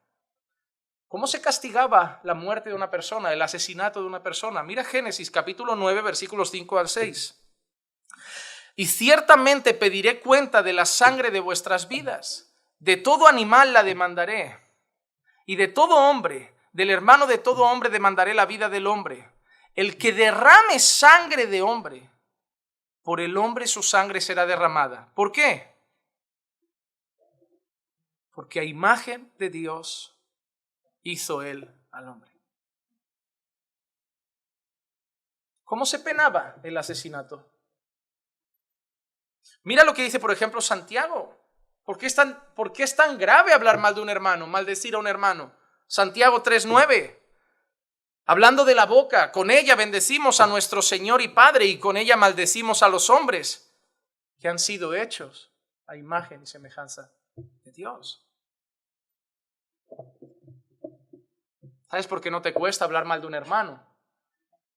[SPEAKER 2] ¿Cómo se castigaba la muerte de una persona, el asesinato de una persona? Mira Génesis capítulo 9, versículos 5 al 6. Y ciertamente pediré cuenta de la sangre de vuestras vidas. De todo animal la demandaré. Y de todo hombre, del hermano de todo hombre demandaré la vida del hombre. El que derrame sangre de hombre, por el hombre su sangre será derramada. ¿Por qué? Porque a imagen de Dios hizo él al hombre. ¿Cómo se penaba el asesinato? Mira lo que dice, por ejemplo, Santiago. ¿Por qué es tan grave hablar mal de un hermano, maldecir a un hermano? Santiago 3:9. Hablando de la boca, con ella bendecimos a nuestro Señor y Padre, y con ella maldecimos a los hombres que han sido hechos a imagen y semejanza de Dios. ¿Sabes por qué no te cuesta hablar mal de un hermano?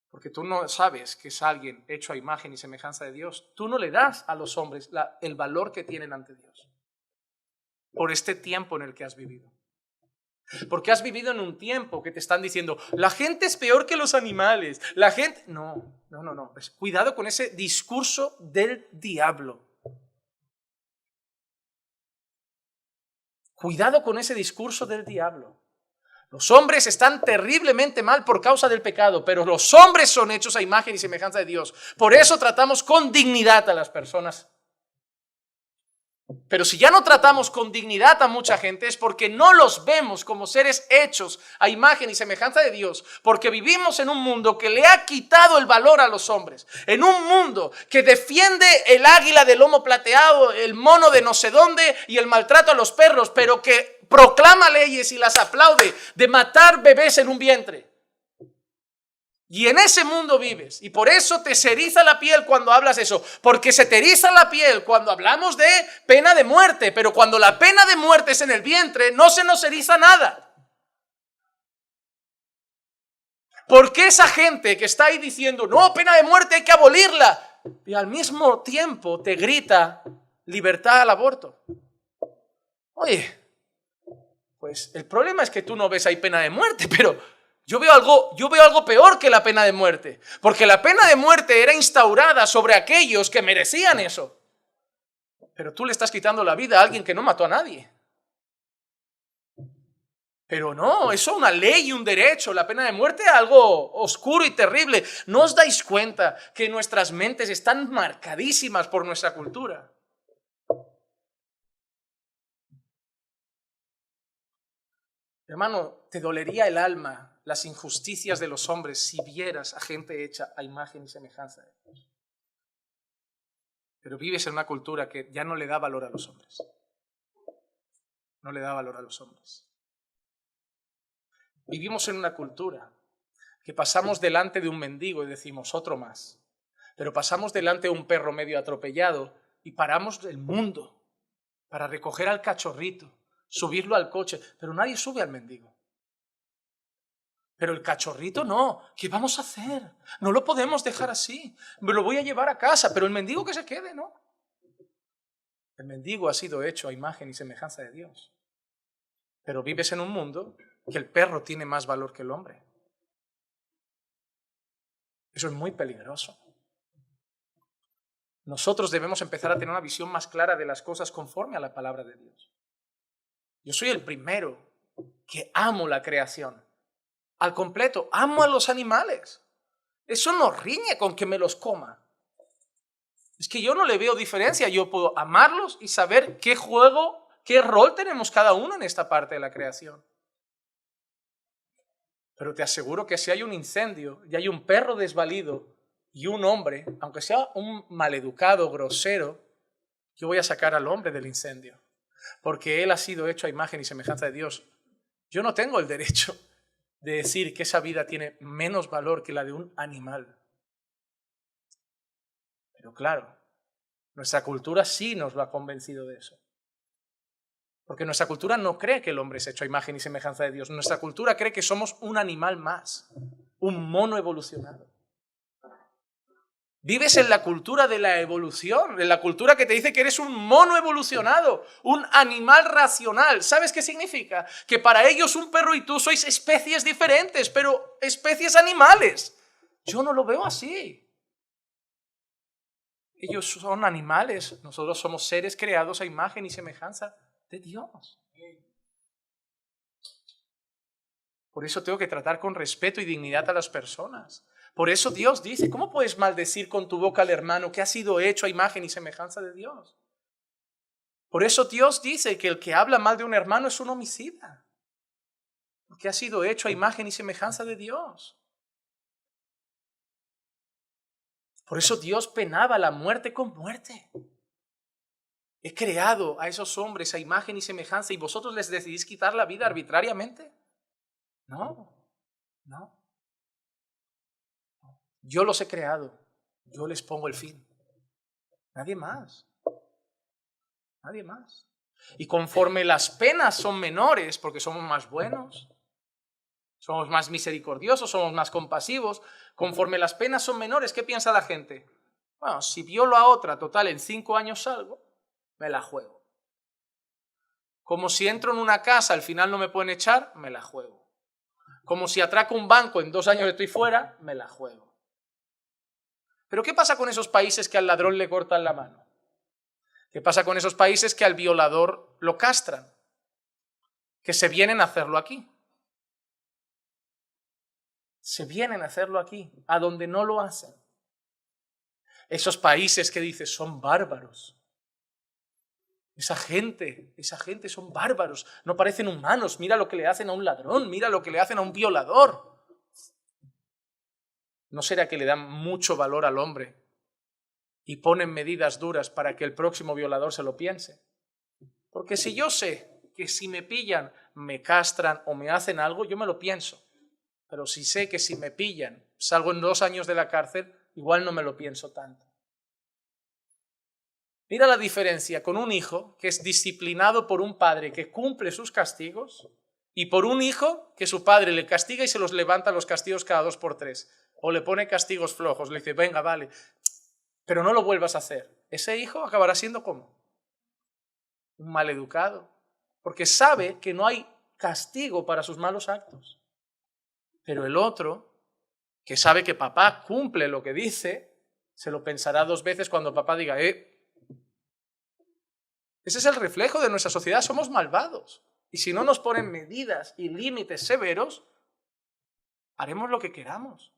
[SPEAKER 2] Porque tú no sabes que es alguien hecho a imagen y semejanza de Dios. Tú no le das a los hombres el valor que tienen ante Dios por este tiempo en el que has vivido. Porque has vivido en un tiempo que te están diciendo, la gente es peor que los animales, la gente... No. Pues cuidado con ese discurso del diablo. Cuidado con ese discurso del diablo. Los hombres están terriblemente mal por causa del pecado, pero los hombres son hechos a imagen y semejanza de Dios. Por eso tratamos con dignidad a las personas. Pero si ya no tratamos con dignidad a mucha gente es porque no los vemos como seres hechos a imagen y semejanza de Dios, porque vivimos en un mundo que le ha quitado el valor a los hombres, en un mundo que defiende el águila de lomo plateado, el mono de no sé dónde y el maltrato a los perros, pero que proclama leyes y las aplaude de matar bebés en un vientre. Y en ese mundo vives, y por eso te se eriza la piel cuando hablas de eso, porque se te eriza la piel cuando hablamos de pena de muerte, pero cuando la pena de muerte es en el vientre, no se nos eriza nada. ¿Por qué esa gente que está ahí diciendo, no, pena de muerte hay que abolirla? Y al mismo tiempo te grita libertad al aborto. Oye, pues el problema es que tú no ves ahí pena de muerte, pero... Yo veo algo peor que la pena de muerte, porque la pena de muerte era instaurada sobre aquellos que merecían eso. Pero tú le estás quitando la vida a alguien que no mató a nadie. Pero no, eso es una ley y un derecho. La pena de muerte es algo oscuro y terrible. ¿No os dais cuenta que nuestras mentes están marcadísimas por nuestra cultura? Hermano, te dolería el alma las injusticias de los hombres si vieras a gente hecha a imagen y semejanza de Dios. Pero vives en una cultura que ya no le da valor a los hombres. No le da valor a los hombres. Vivimos en una cultura que pasamos delante de un mendigo y decimos otro más. Pero pasamos delante de un perro medio atropellado y paramos el mundo para recoger al cachorrito, subirlo al coche, pero nadie sube al mendigo. Pero el cachorrito no. ¿Qué vamos a hacer? No lo podemos dejar así. Me lo voy a llevar a casa, pero el mendigo que se quede, ¿no? El mendigo ha sido hecho a imagen y semejanza de Dios. Pero vives en un mundo que el perro tiene más valor que el hombre. Eso es muy peligroso. Nosotros debemos empezar a tener una visión más clara de las cosas conforme a la palabra de Dios. Yo soy el primero que amo la creación. Al completo, amo a los animales. Eso no riñe con que me los coma. Es que yo no le veo diferencia. Yo puedo amarlos y saber qué juego, qué rol tenemos cada uno en esta parte de la creación. Pero te aseguro que si hay un incendio y hay un perro desvalido y un hombre, aunque sea un maleducado, grosero, yo voy a sacar al hombre del incendio. Porque él ha sido hecho a imagen y semejanza de Dios. Yo no tengo el derecho de decir que esa vida tiene menos valor que la de un animal. Pero claro, nuestra cultura sí nos lo ha convencido de eso. Porque nuestra cultura no cree que el hombre es hecho a imagen y semejanza de Dios. Nuestra cultura cree que somos un animal más, un mono evolucionado. Vives en la cultura de la evolución, en la cultura que te dice que eres un mono evolucionado, un animal racional. ¿Sabes qué significa? Que para ellos un perro y tú sois especies diferentes, pero especies animales. Yo no lo veo así. Ellos son animales, nosotros somos seres creados a imagen y semejanza de Dios. Por eso tengo que tratar con respeto y dignidad a las personas. Por eso Dios dice, ¿cómo puedes maldecir con tu boca al hermano que ha sido hecho a imagen y semejanza de Dios? Por eso Dios dice que el que habla mal de un hermano es un homicida, porque ha sido hecho a imagen y semejanza de Dios. Por eso Dios penaba la muerte con muerte. He creado a esos hombres a imagen y semejanza y vosotros les decidís quitar la vida arbitrariamente. No. Yo los he creado, yo les pongo el fin. Nadie más. Y conforme las penas son menores, porque somos más buenos, somos más misericordiosos, somos más compasivos, conforme las penas son menores, ¿qué piensa la gente? Bueno, si violo a otra, total, en 5 años salgo, me la juego. Como si entro en una casa, al final no me pueden echar, me la juego. Como si atraco un banco, en 2 años estoy fuera, me la juego. Pero ¿qué pasa con esos países que al ladrón le cortan la mano? ¿Qué pasa con esos países que al violador lo castran? Que se vienen a hacerlo aquí. Se vienen a hacerlo aquí, a donde no lo hacen. Esos países que dices son bárbaros. Esa gente son bárbaros, no parecen humanos. Mira lo que le hacen a un ladrón, mira lo que le hacen a un violador. ¿No será que le dan mucho valor al hombre y ponen medidas duras para que el próximo violador se lo piense? Porque si yo sé que si me pillan, me castran o me hacen algo, yo me lo pienso. Pero si sé que si me pillan, salgo en 2 años de la cárcel, igual no me lo pienso tanto. Mira la diferencia con un hijo que es disciplinado por un padre que cumple sus castigos y por un hijo que su padre le castiga y se los levanta los castigos cada 2 por 3. O le pone castigos flojos, le dice, venga, vale, pero no lo vuelvas a hacer. Ese hijo acabará siendo ¿cómo? Un maleducado, porque sabe que no hay castigo para sus malos actos. Pero el otro, que sabe que papá cumple lo que dice, se lo pensará 2 veces cuando papá diga, Ese es el reflejo de nuestra sociedad, somos malvados. Y si no nos ponen medidas y límites severos, haremos lo que queramos.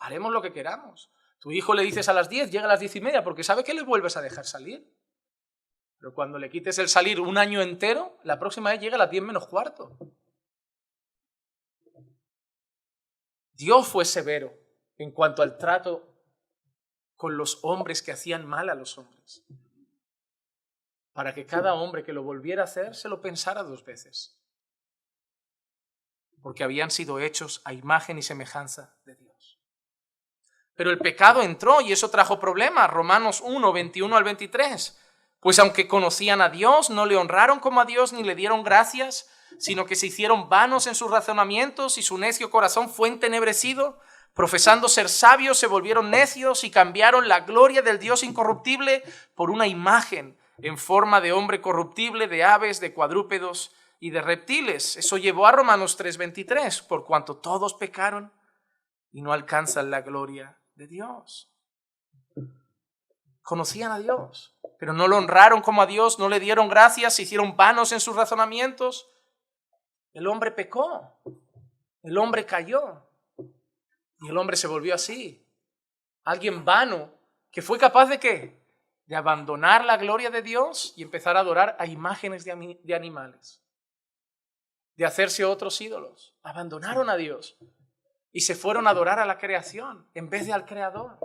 [SPEAKER 2] Haremos lo que queramos. Tu hijo le dices a las 10, llega a las 10:30 porque sabe que le vuelves a dejar salir. Pero cuando le quites el salir 1 año entero, la próxima vez llega a las 10 menos cuarto. Dios fue severo en cuanto al trato con los hombres que hacían mal a los hombres. Para que cada hombre que lo volviera a hacer se lo pensara 2 veces. Porque habían sido hechos a imagen y semejanza de Dios. Pero el pecado entró y eso trajo problemas. Romanos 1, 21 al 23. Pues aunque conocían a Dios, no le honraron como a Dios ni le dieron gracias, sino que se hicieron vanos en sus razonamientos y su necio corazón fue entenebrecido. Profesando ser sabios, se volvieron necios y cambiaron la gloria del Dios incorruptible por una imagen en forma de hombre corruptible, de aves, de cuadrúpedos y de reptiles. Eso llevó a Romanos 3:23, por cuanto todos pecaron y no alcanzan la gloria de Dios. conocían a Dios, pero no lo honraron como a Dios, no le dieron gracias, se hicieron vanos en sus razonamientos. El hombre pecó, el hombre cayó y el hombre se volvió así. Alguien vano que fue capaz ¿de qué? De abandonar la gloria de Dios y empezar a adorar a imágenes de animales, de hacerse otros ídolos. Abandonaron a Dios y se fueron a adorar a la creación en vez de al Creador.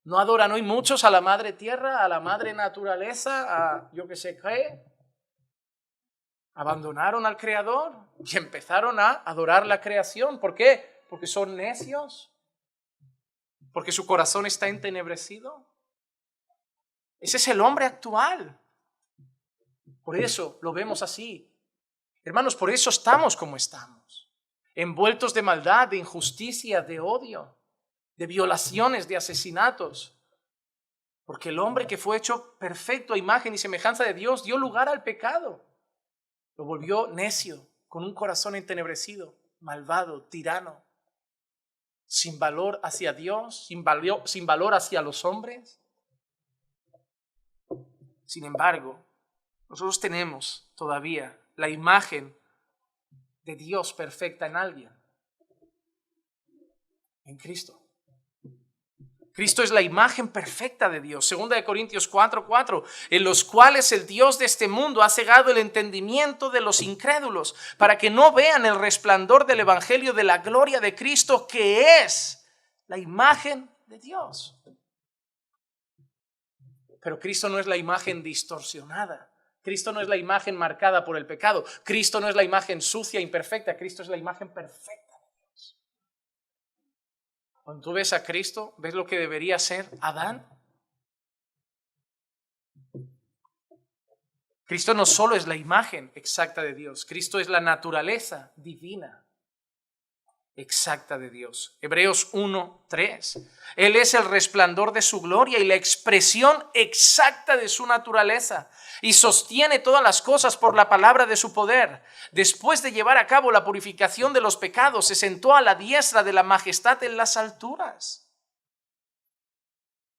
[SPEAKER 2] No adoran hoy muchos a la madre tierra, a la madre naturaleza, a yo que sé qué. Abandonaron al Creador y empezaron a adorar la creación. ¿Por qué? Porque son necios. Porque su corazón está entenebrecido. Ese es el hombre actual. Por eso lo vemos así. Hermanos, por eso estamos como estamos. Envueltos de maldad, de injusticia, de odio, de violaciones, de asesinatos. Porque el hombre que fue hecho perfecto a imagen y semejanza de Dios dio lugar al pecado. Lo volvió necio, con un corazón entenebrecido, malvado, tirano, sin valor hacia Dios, sin valor hacia los hombres. Sin embargo, nosotros tenemos todavía la imagen de Dios perfecta en alguien, en Cristo. Cristo es la imagen perfecta de Dios. 2 Corintios 4:4, en los cuales el Dios de este mundo ha cegado el entendimiento de los incrédulos, para que no vean el resplandor del evangelio de la gloria de Cristo, que es la imagen de Dios. Pero Cristo no es la imagen distorsionada. Cristo no es la imagen marcada por el pecado. Cristo no es la imagen sucia, imperfecta. Cristo es la imagen perfecta. Cuando tú ves a Cristo, ¿ves lo que debería ser Adán? Cristo no solo es la imagen exacta de Dios, Cristo es la naturaleza divina exacta de Dios. Hebreos 1:3. Él es el resplandor de su gloria y la expresión exacta de su naturaleza, y sostiene todas las cosas por la palabra de su poder. Después de llevar a cabo la purificación de los pecados, se sentó a la diestra de la majestad en las alturas.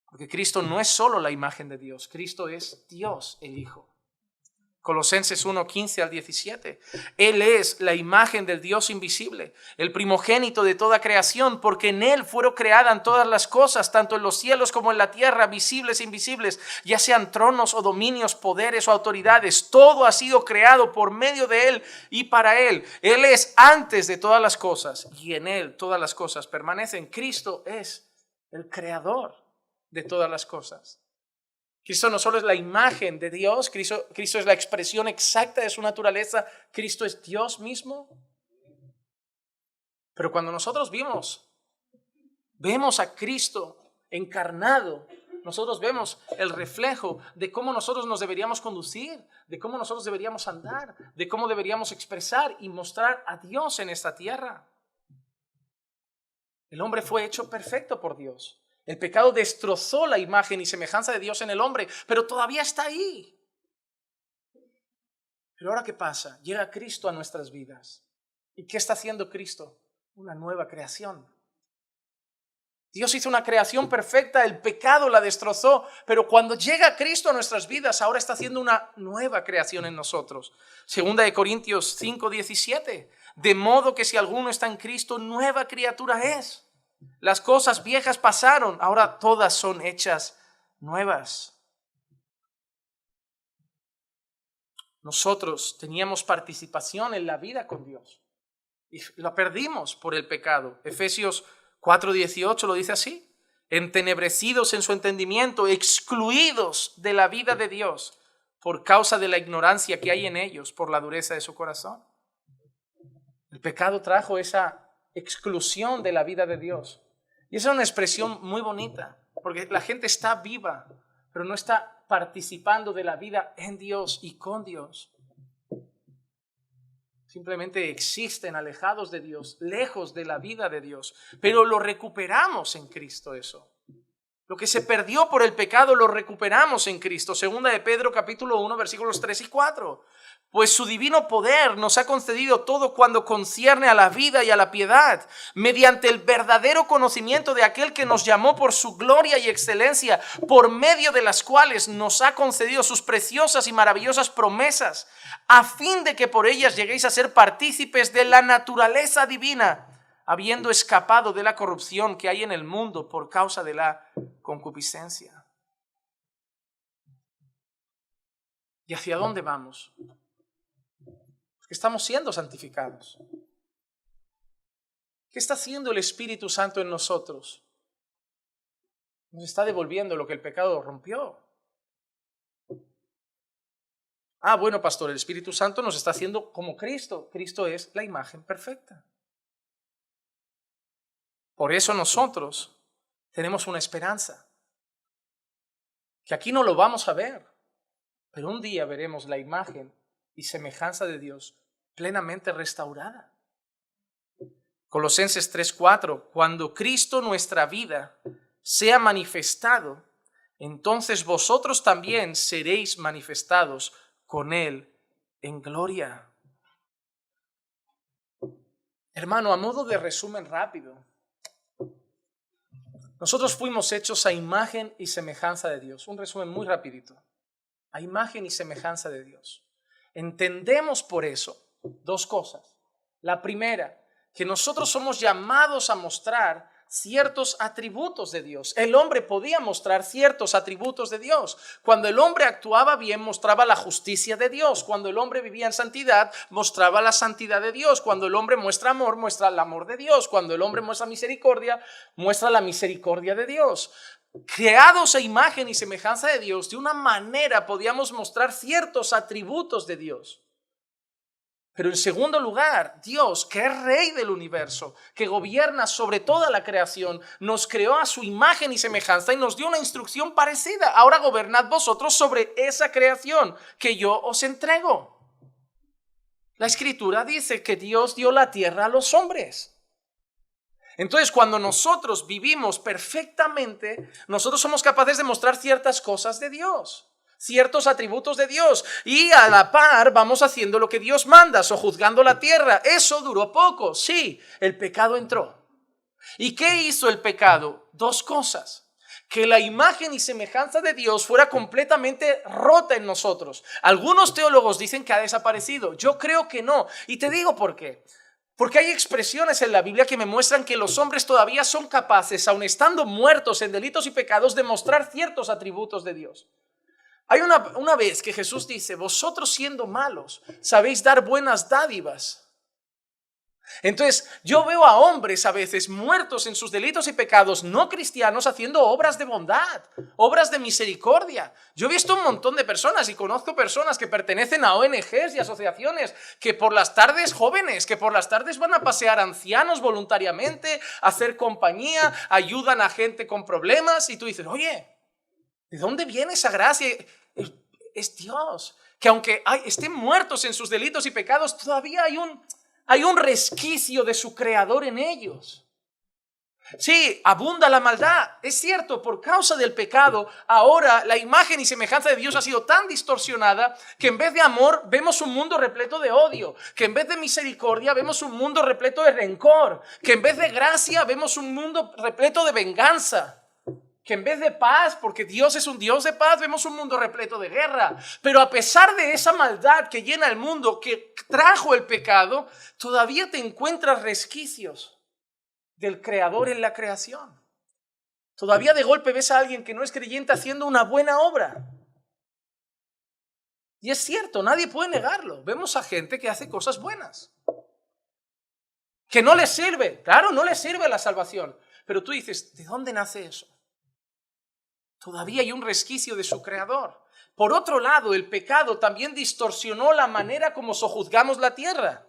[SPEAKER 2] Porque Cristo no es solo la imagen de Dios, Cristo es Dios el Hijo. Colosenses 1:15 al 17. Él es la imagen del Dios invisible, el primogénito de toda creación, porque en Él fueron creadas todas las cosas, tanto en los cielos como en la tierra, visibles e invisibles, ya sean tronos o dominios, poderes o autoridades. Todo ha sido creado por medio de Él y para Él. Él es antes de todas las cosas y en Él todas las cosas permanecen. Cristo es el creador de todas las cosas. Cristo no solo es la imagen de Dios, Cristo es la expresión exacta de su naturaleza, Cristo es Dios mismo. Pero cuando nosotros vemos a Cristo encarnado, nosotros vemos el reflejo de cómo nosotros nos deberíamos conducir, de cómo nosotros deberíamos andar, de cómo deberíamos expresar y mostrar a Dios en esta tierra. El hombre fue hecho perfecto por Dios. El pecado destrozó la imagen y semejanza de Dios en el hombre, pero todavía está ahí. Pero ahora, ¿qué pasa? Llega Cristo a nuestras vidas. ¿Y qué está haciendo Cristo? Una nueva creación. Dios hizo una creación perfecta, el pecado la destrozó, pero cuando llega Cristo a nuestras vidas, ahora está haciendo una nueva creación en nosotros. 2 Corintios 5:17. De modo que si alguno está en Cristo, nueva criatura es. Las cosas viejas pasaron, ahora todas son hechas nuevas. Nosotros teníamos participación en la vida con Dios y la perdimos por el pecado. Efesios 4:18 lo dice así: entenebrecidos en su entendimiento, excluidos de la vida de Dios por causa de la ignorancia que hay en ellos, por la dureza de su corazón. El pecado trajo esa exclusión de la vida de Dios. Y esa es una expresión muy bonita, porque la gente está viva, pero no está participando de la vida en Dios y con Dios. Simplemente existen alejados de Dios, lejos de la vida de Dios, pero lo recuperamos en Cristo eso. Lo que se perdió por el pecado lo recuperamos en Cristo. 2 de Pedro capítulo 1 versículos 3 y 4. Pues su divino poder nos ha concedido todo cuando concierne a la vida y a la piedad, mediante el verdadero conocimiento de aquel que nos llamó por su gloria y excelencia, por medio de las cuales nos ha concedido sus preciosas y maravillosas promesas, a fin de que por ellas lleguéis a ser partícipes de la naturaleza divina, habiendo escapado de la corrupción que hay en el mundo por causa de la concupiscencia. ¿Y hacia dónde vamos? Estamos siendo santificados. ¿Qué está haciendo el Espíritu Santo en nosotros? Nos está devolviendo lo que el pecado rompió. Bueno, pastor, el Espíritu Santo nos está haciendo como Cristo. Cristo es la imagen perfecta. Por eso nosotros tenemos una esperanza. Que aquí no lo vamos a ver, pero un día veremos la imagen y semejanza de Dios plenamente restaurada. Colosenses 3:4, cuando Cristo nuestra vida sea manifestado, entonces vosotros también seréis manifestados con Él en gloria. Hermano, a modo de resumen rápido, nosotros fuimos hechos a imagen y semejanza de Dios. Un resumen muy rapidito. A imagen y semejanza de Dios. Entendemos por eso dos cosas. La primera, que nosotros somos llamados a mostrar ciertos atributos de Dios. El hombre podía mostrar ciertos atributos de Dios. Cuando el hombre actuaba bien, mostraba la justicia de Dios. Cuando el hombre vivía en santidad, mostraba la santidad de Dios. Cuando el hombre muestra amor, muestra el amor de Dios. Cuando el hombre muestra misericordia, muestra la misericordia de Dios. Creados a imagen y semejanza de Dios, de una manera podíamos mostrar ciertos atributos de Dios. Pero en segundo lugar, Dios, que es Rey del universo, que gobierna sobre toda la creación, nos creó a su imagen y semejanza y nos dio una instrucción parecida. Ahora gobernad vosotros sobre esa creación que yo os entrego. La Escritura dice que Dios dio la tierra a los hombres. Entonces, cuando nosotros vivimos perfectamente, nosotros somos capaces de mostrar ciertas cosas de Dios, ciertos atributos de Dios, y a la par vamos haciendo lo que Dios manda, sojuzgando la tierra. Eso duró poco, sí, el pecado entró. ¿Y qué hizo el pecado? Dos cosas. Que la imagen y semejanza de Dios fuera completamente rota en nosotros. Algunos teólogos dicen que ha desaparecido. Yo creo que no, y te digo por qué. Porque hay expresiones en la Biblia que me muestran que los hombres todavía son capaces, aun estando muertos en delitos y pecados, de mostrar ciertos atributos de Dios. Hay una vez que Jesús dice, vosotros siendo malos, sabéis dar buenas dádivas. Entonces, yo veo a hombres a veces muertos en sus delitos y pecados, no cristianos, haciendo obras de bondad, obras de misericordia. Yo he visto un montón de personas y conozco personas que pertenecen a ONGs y asociaciones que por las tardes, jóvenes, que por las tardes van a pasear ancianos voluntariamente, a hacer compañía, ayudan a gente con problemas, y tú dices, oye, ¿de dónde viene esa gracia? Es Dios, que aunque estén muertos en sus delitos y pecados, todavía hay un resquicio de su creador en ellos. Sí, abunda la maldad. Es cierto, por causa del pecado, ahora la imagen y semejanza de Dios ha sido tan distorsionada que en vez de amor vemos un mundo repleto de odio, que en vez de misericordia vemos un mundo repleto de rencor, que en vez de gracia vemos un mundo repleto de venganza. Que en vez de paz, porque Dios es un Dios de paz, vemos un mundo repleto de guerra. Pero a pesar de esa maldad que llena el mundo, que trajo el pecado, todavía te encuentras resquicios del Creador en la creación. Todavía de golpe ves a alguien que no es creyente haciendo una buena obra. Y es cierto, nadie puede negarlo. Vemos a gente que hace cosas buenas, que no les sirve. Claro, no les sirve la salvación. Pero tú dices, ¿de dónde nace eso? Todavía hay un resquicio de su creador. Por otro lado, el pecado también distorsionó la manera como sojuzgamos la tierra.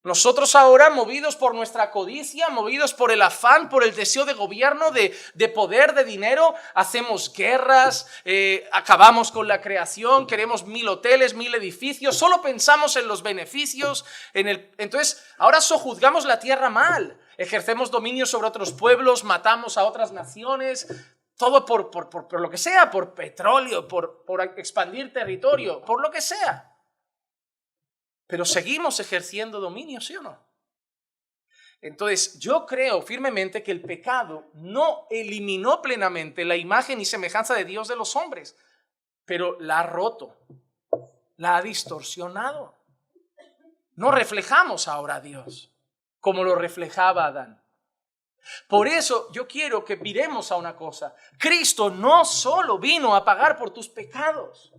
[SPEAKER 2] Nosotros ahora, movidos por nuestra codicia, movidos por el afán, por el deseo de gobierno, de poder, de dinero, hacemos guerras, acabamos con la creación, queremos 1000 hoteles, 1000 edificios, solo pensamos en los beneficios. Entonces, ahora sojuzgamos la tierra mal, ejercemos dominio sobre otros pueblos, matamos a otras naciones. Todo por lo que sea, por petróleo, por expandir territorio, por lo que sea. pero seguimos ejerciendo dominio, ¿sí o no? Entonces, yo creo firmemente que el pecado no eliminó plenamente la imagen y semejanza de Dios de los hombres, pero la ha roto, la ha distorsionado. No reflejamos ahora a Dios como lo reflejaba Adán. Por eso yo quiero que miremos a una cosa. Cristo no solo vino a pagar por tus pecados.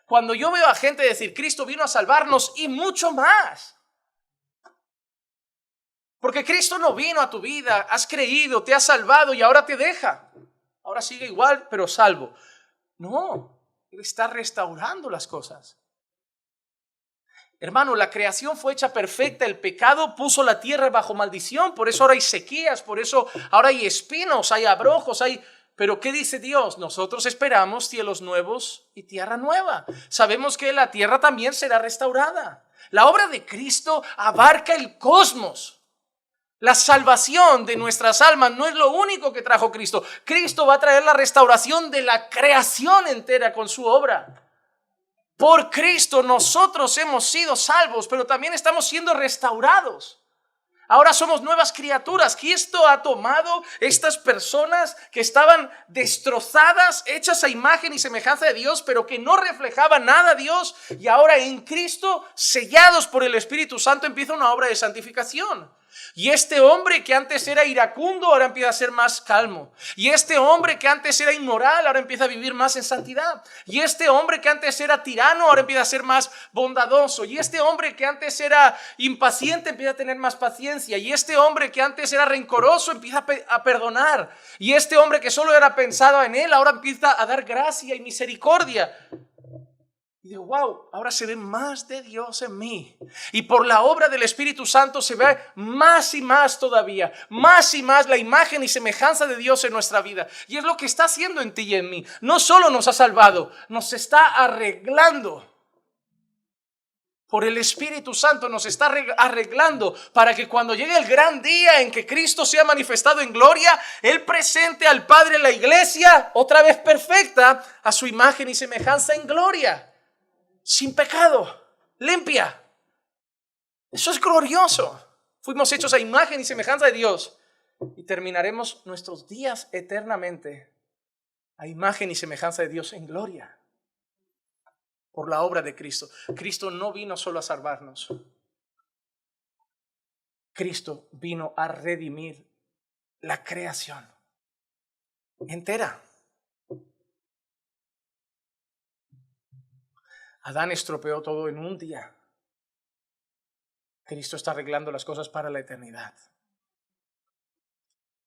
[SPEAKER 2] Cuando yo veo a gente decir, Cristo vino a salvarnos y mucho más. Porque Cristo no vino a tu vida, has creído, te ha salvado y ahora te deja. Ahora sigue igual, pero salvo. No, Él está restaurando las cosas. Hermano, la creación fue hecha perfecta, el pecado puso la tierra bajo maldición, por eso ahora hay sequías, por eso ahora hay espinos, hay abrojos, hay... Pero ¿qué dice Dios? Nosotros esperamos cielos nuevos y tierra nueva. Sabemos que la tierra también será restaurada. La obra de Cristo abarca el cosmos. La salvación de nuestras almas no es lo único que trajo Cristo. Cristo va a traer la restauración de la creación entera con su obra. Por Cristo nosotros hemos sido salvos, pero también estamos siendo restaurados. Ahora somos nuevas criaturas. Cristo ha tomado estas personas que estaban destrozadas, hechas a imagen y semejanza de Dios, pero que no reflejaban nada a Dios. Y ahora en Cristo, sellados por el Espíritu Santo, empieza una obra de santificación. Y este hombre que antes era iracundo, ahora empieza a ser más calmo. Y este hombre que antes era inmoral, ahora empieza a vivir más en santidad. Y este hombre que antes era tirano, ahora empieza a ser más bondadoso. Y este hombre que antes era impaciente, empieza a tener más paciencia. Y este hombre que antes era rencoroso, empieza a perdonar. Y este hombre que solo era pensado en él, ahora empieza a dar gracia y misericordia. Y digo, wow, ahora se ve más de Dios en mí. Y por la obra del Espíritu Santo se ve más y más todavía, más y más la imagen y semejanza de Dios en nuestra vida. Y es lo que está haciendo en ti y en mí. No solo nos ha salvado, nos está arreglando. Por el Espíritu Santo nos está arreglando para que cuando llegue el gran día en que Cristo sea manifestado en gloria, Él presente al Padre la iglesia, otra vez perfecta, a su imagen y semejanza en gloria. Sin pecado, limpia. Eso es glorioso. Fuimos hechos a imagen y semejanza de Dios y terminaremos nuestros días eternamente a imagen y semejanza de Dios en gloria por la obra de Cristo. Cristo no vino solo a salvarnos. Cristo vino a redimir la creación entera. Adán estropeó todo en un día. Cristo está arreglando las cosas para la eternidad.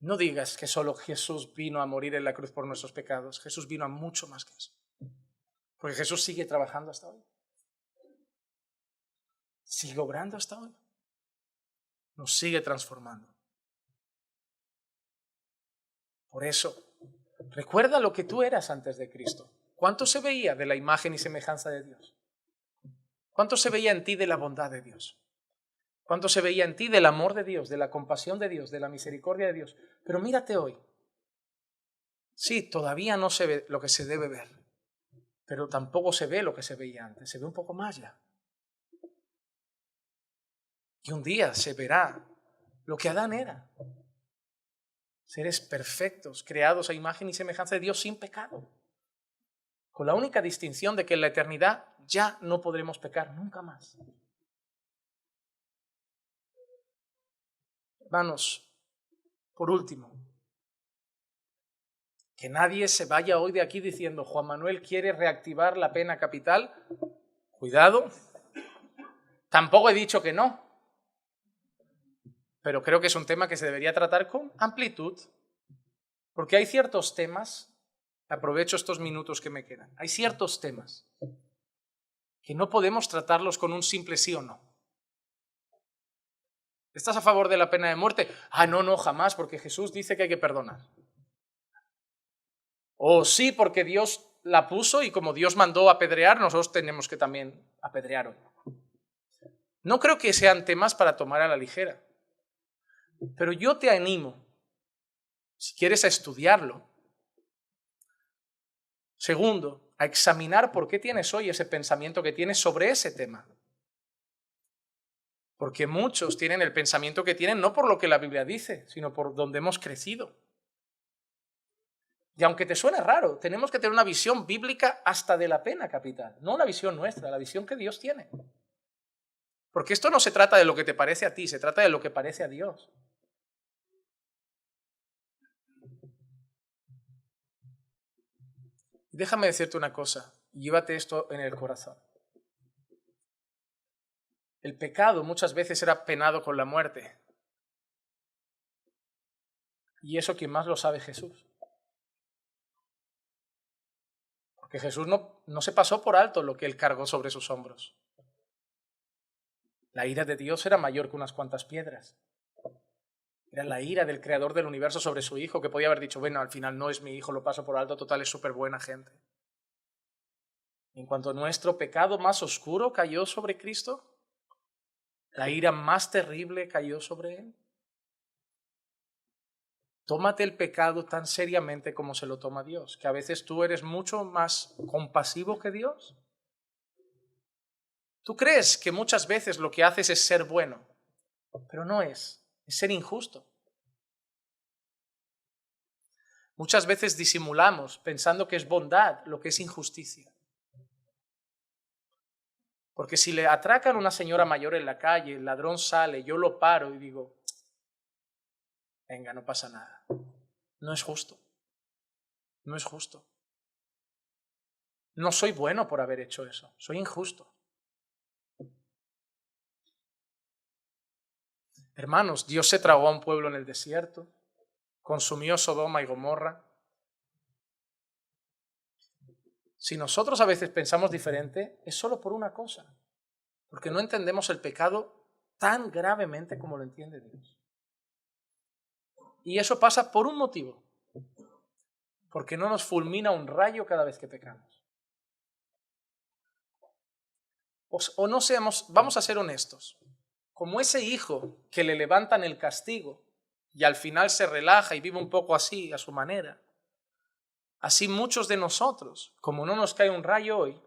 [SPEAKER 2] No digas que solo Jesús vino a morir en la cruz por nuestros pecados. Jesús vino a mucho más que eso. Porque Jesús sigue trabajando hasta hoy. Sigue obrando hasta hoy. Nos sigue transformando. Por eso, recuerda lo que tú eras antes de Cristo. ¿Cuánto se veía de la imagen y semejanza de Dios? ¿Cuánto se veía en ti de la bondad de Dios? ¿Cuánto se veía en ti del amor de Dios, de la compasión de Dios, de la misericordia de Dios? Pero mírate hoy. Sí, todavía no se ve lo que se debe ver, pero tampoco se ve lo que se veía antes. Se ve un poco más ya. Y un día se verá lo que Adán era. Seres perfectos, creados a imagen y semejanza de Dios sin pecado. Con la única distinción de que en la eternidad ya no podremos pecar nunca más. Hermanos, por último, que nadie se vaya hoy de aquí diciendo Juan Manuel quiere reactivar la pena capital. Cuidado. Tampoco he dicho que no. Pero creo que es un tema que se debería tratar con amplitud. Porque hay ciertos temas, aprovecho estos minutos que me quedan, hay ciertos temas que no podemos tratarlos con un simple sí o no. ¿Estás a favor de la pena de muerte? Ah, no, jamás, porque Jesús dice que hay que perdonar. O sí, porque Dios la puso y como Dios mandó apedrear, nosotros tenemos que también apedrear hoy. No creo que sean temas para tomar a la ligera. Pero yo te animo, si quieres, a estudiarlo. Segundo, a examinar por qué tienes hoy ese pensamiento que tienes sobre ese tema. Porque muchos tienen el pensamiento que tienen no por lo que la Biblia dice, sino por donde hemos crecido. Y aunque te suene raro, tenemos que tener una visión bíblica hasta de la pena capital, no una visión nuestra, la visión que Dios tiene. Porque esto no se trata de lo que te parece a ti, se trata de lo que parece a Dios. Déjame decirte una cosa, llévate esto en el corazón. El pecado muchas veces era penado con la muerte. Y eso quien más lo sabe es Jesús. Porque Jesús no se pasó por alto lo que él cargó sobre sus hombros. La ira de Dios era mayor que unas cuantas piedras. Era la ira del creador del universo sobre su hijo, que podía haber dicho, bueno, al final no es mi hijo, lo paso por alto, total, es súper buena gente. En cuanto nuestro pecado más oscuro cayó sobre Cristo, la ira más terrible cayó sobre él. Tómate el pecado tan seriamente como se lo toma Dios, que a veces tú eres mucho más compasivo que Dios. Tú crees que muchas veces lo que haces es ser bueno, pero no es ser injusto. Muchas veces disimulamos pensando que es bondad lo que es injusticia. Porque si le atracan a una señora mayor en la calle, el ladrón sale, yo lo paro y digo, venga, no pasa nada. No es justo. No es justo. No soy bueno por haber hecho eso, soy injusto. Hermanos, Dios se tragó a un pueblo en el desierto, consumió Sodoma y Gomorra. Si nosotros a veces pensamos diferente, es solo por una cosa, porque no entendemos el pecado tan gravemente como lo entiende Dios. Y eso pasa por un motivo, porque no nos fulmina un rayo cada vez que pecamos. O no seamos, vamos a ser honestos, como ese hijo que le levantan el castigo y al final se relaja y vive un poco así, a su manera. Así muchos de nosotros, como no nos cae un rayo hoy,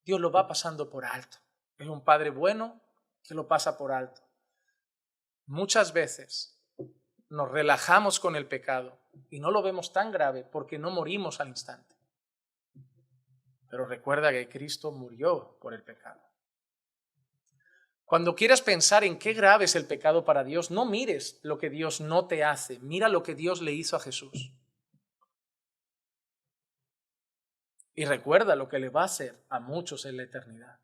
[SPEAKER 2] Dios lo va pasando por alto. Es un Padre bueno que lo pasa por alto. Muchas veces nos relajamos con el pecado y no lo vemos tan grave porque no morimos al instante. Pero recuerda que Cristo murió por el pecado. Cuando quieras pensar en qué grave es el pecado para Dios, no mires lo que Dios no te hace, mira lo que Dios le hizo a Jesús. Y recuerda lo que le va a hacer a muchos en la eternidad.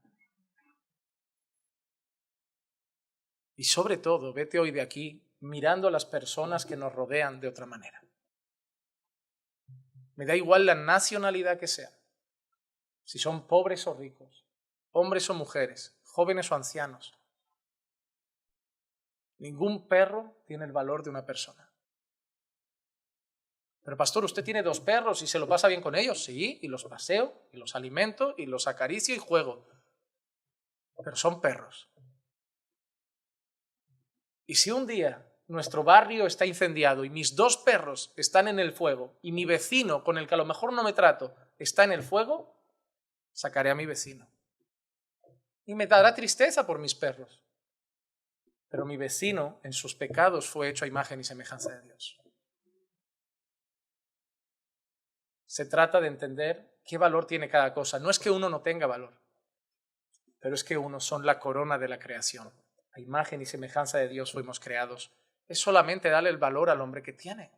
[SPEAKER 2] Y sobre todo, vete hoy de aquí mirando a las personas que nos rodean de otra manera. Me da igual la nacionalidad que sea, si son pobres o ricos, hombres o mujeres, jóvenes o ancianos. Ningún perro tiene el valor de una persona. Pero pastor, usted tiene 2 perros y se lo pasa bien con ellos. Sí, y los paseo, y los alimento, y los acaricio y juego. Pero son perros. Y si un día nuestro barrio está incendiado y mis 2 perros están en el fuego y mi vecino, con el que a lo mejor no me trato, está en el fuego, sacaré a mi vecino. Y me dará tristeza por mis perros. Pero mi vecino en sus pecados fue hecho a imagen y semejanza de Dios. Se trata de entender qué valor tiene cada cosa. No es que uno no tenga valor, pero es que unos son la corona de la creación. A imagen y semejanza de Dios fuimos creados. Es solamente darle el valor al hombre que tiene.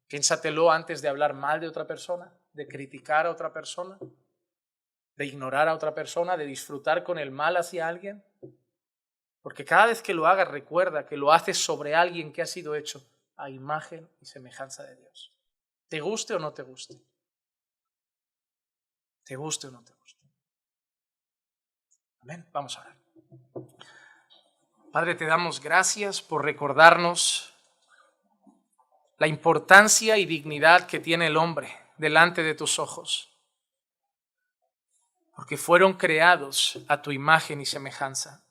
[SPEAKER 2] Piénsatelo antes de hablar mal de otra persona, de criticar a otra persona, de ignorar a otra persona, de disfrutar con el mal hacia alguien. Porque cada vez que lo hagas, recuerda que lo haces sobre alguien que ha sido hecho a imagen y semejanza de Dios. Te guste o no te guste. Te guste o no te guste. Amén. Vamos a orar. Padre, te damos gracias por recordarnos la importancia y dignidad que tiene el hombre delante de tus ojos. Porque fueron creados a tu imagen y semejanza.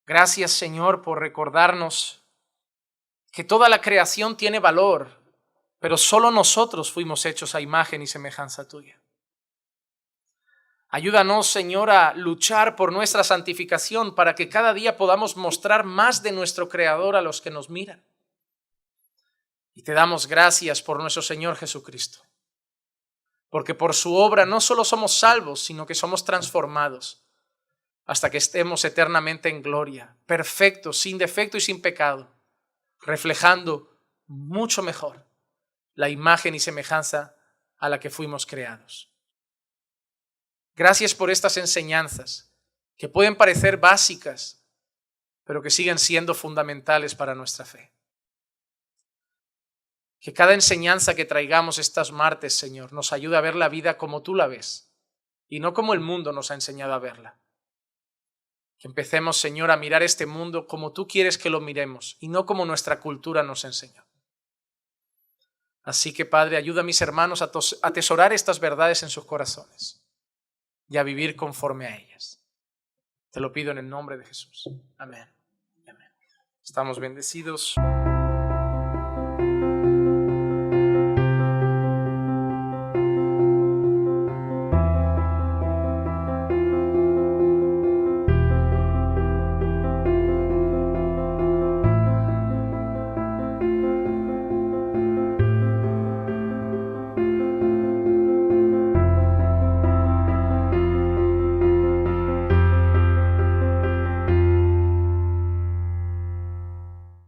[SPEAKER 2] Gracias, Señor, por recordarnos que toda la creación tiene valor, pero solo nosotros fuimos hechos a imagen y semejanza tuya. Ayúdanos, Señor, a luchar por nuestra santificación para que cada día podamos mostrar más de nuestro Creador a los que nos miran. Y te damos gracias por nuestro Señor Jesucristo, porque por su obra no solo somos salvos, sino que somos transformados hasta que estemos eternamente en gloria, perfectos, sin defecto y sin pecado, reflejando mucho mejor la imagen y semejanza a la que fuimos creados. Gracias por estas enseñanzas que pueden parecer básicas, pero que siguen siendo fundamentales para nuestra fe. Que cada enseñanza que traigamos estos martes, Señor, nos ayude a ver la vida como tú la ves y no como el mundo nos ha enseñado a verla. Que empecemos, Señor, a mirar este mundo como tú quieres que lo miremos y no como nuestra cultura nos enseñó. Así que, Padre, ayuda a mis hermanos a atesorar estas verdades en sus corazones y a vivir conforme a ellas. Te lo pido en el nombre de Jesús. Amén. Amén. Estamos bendecidos.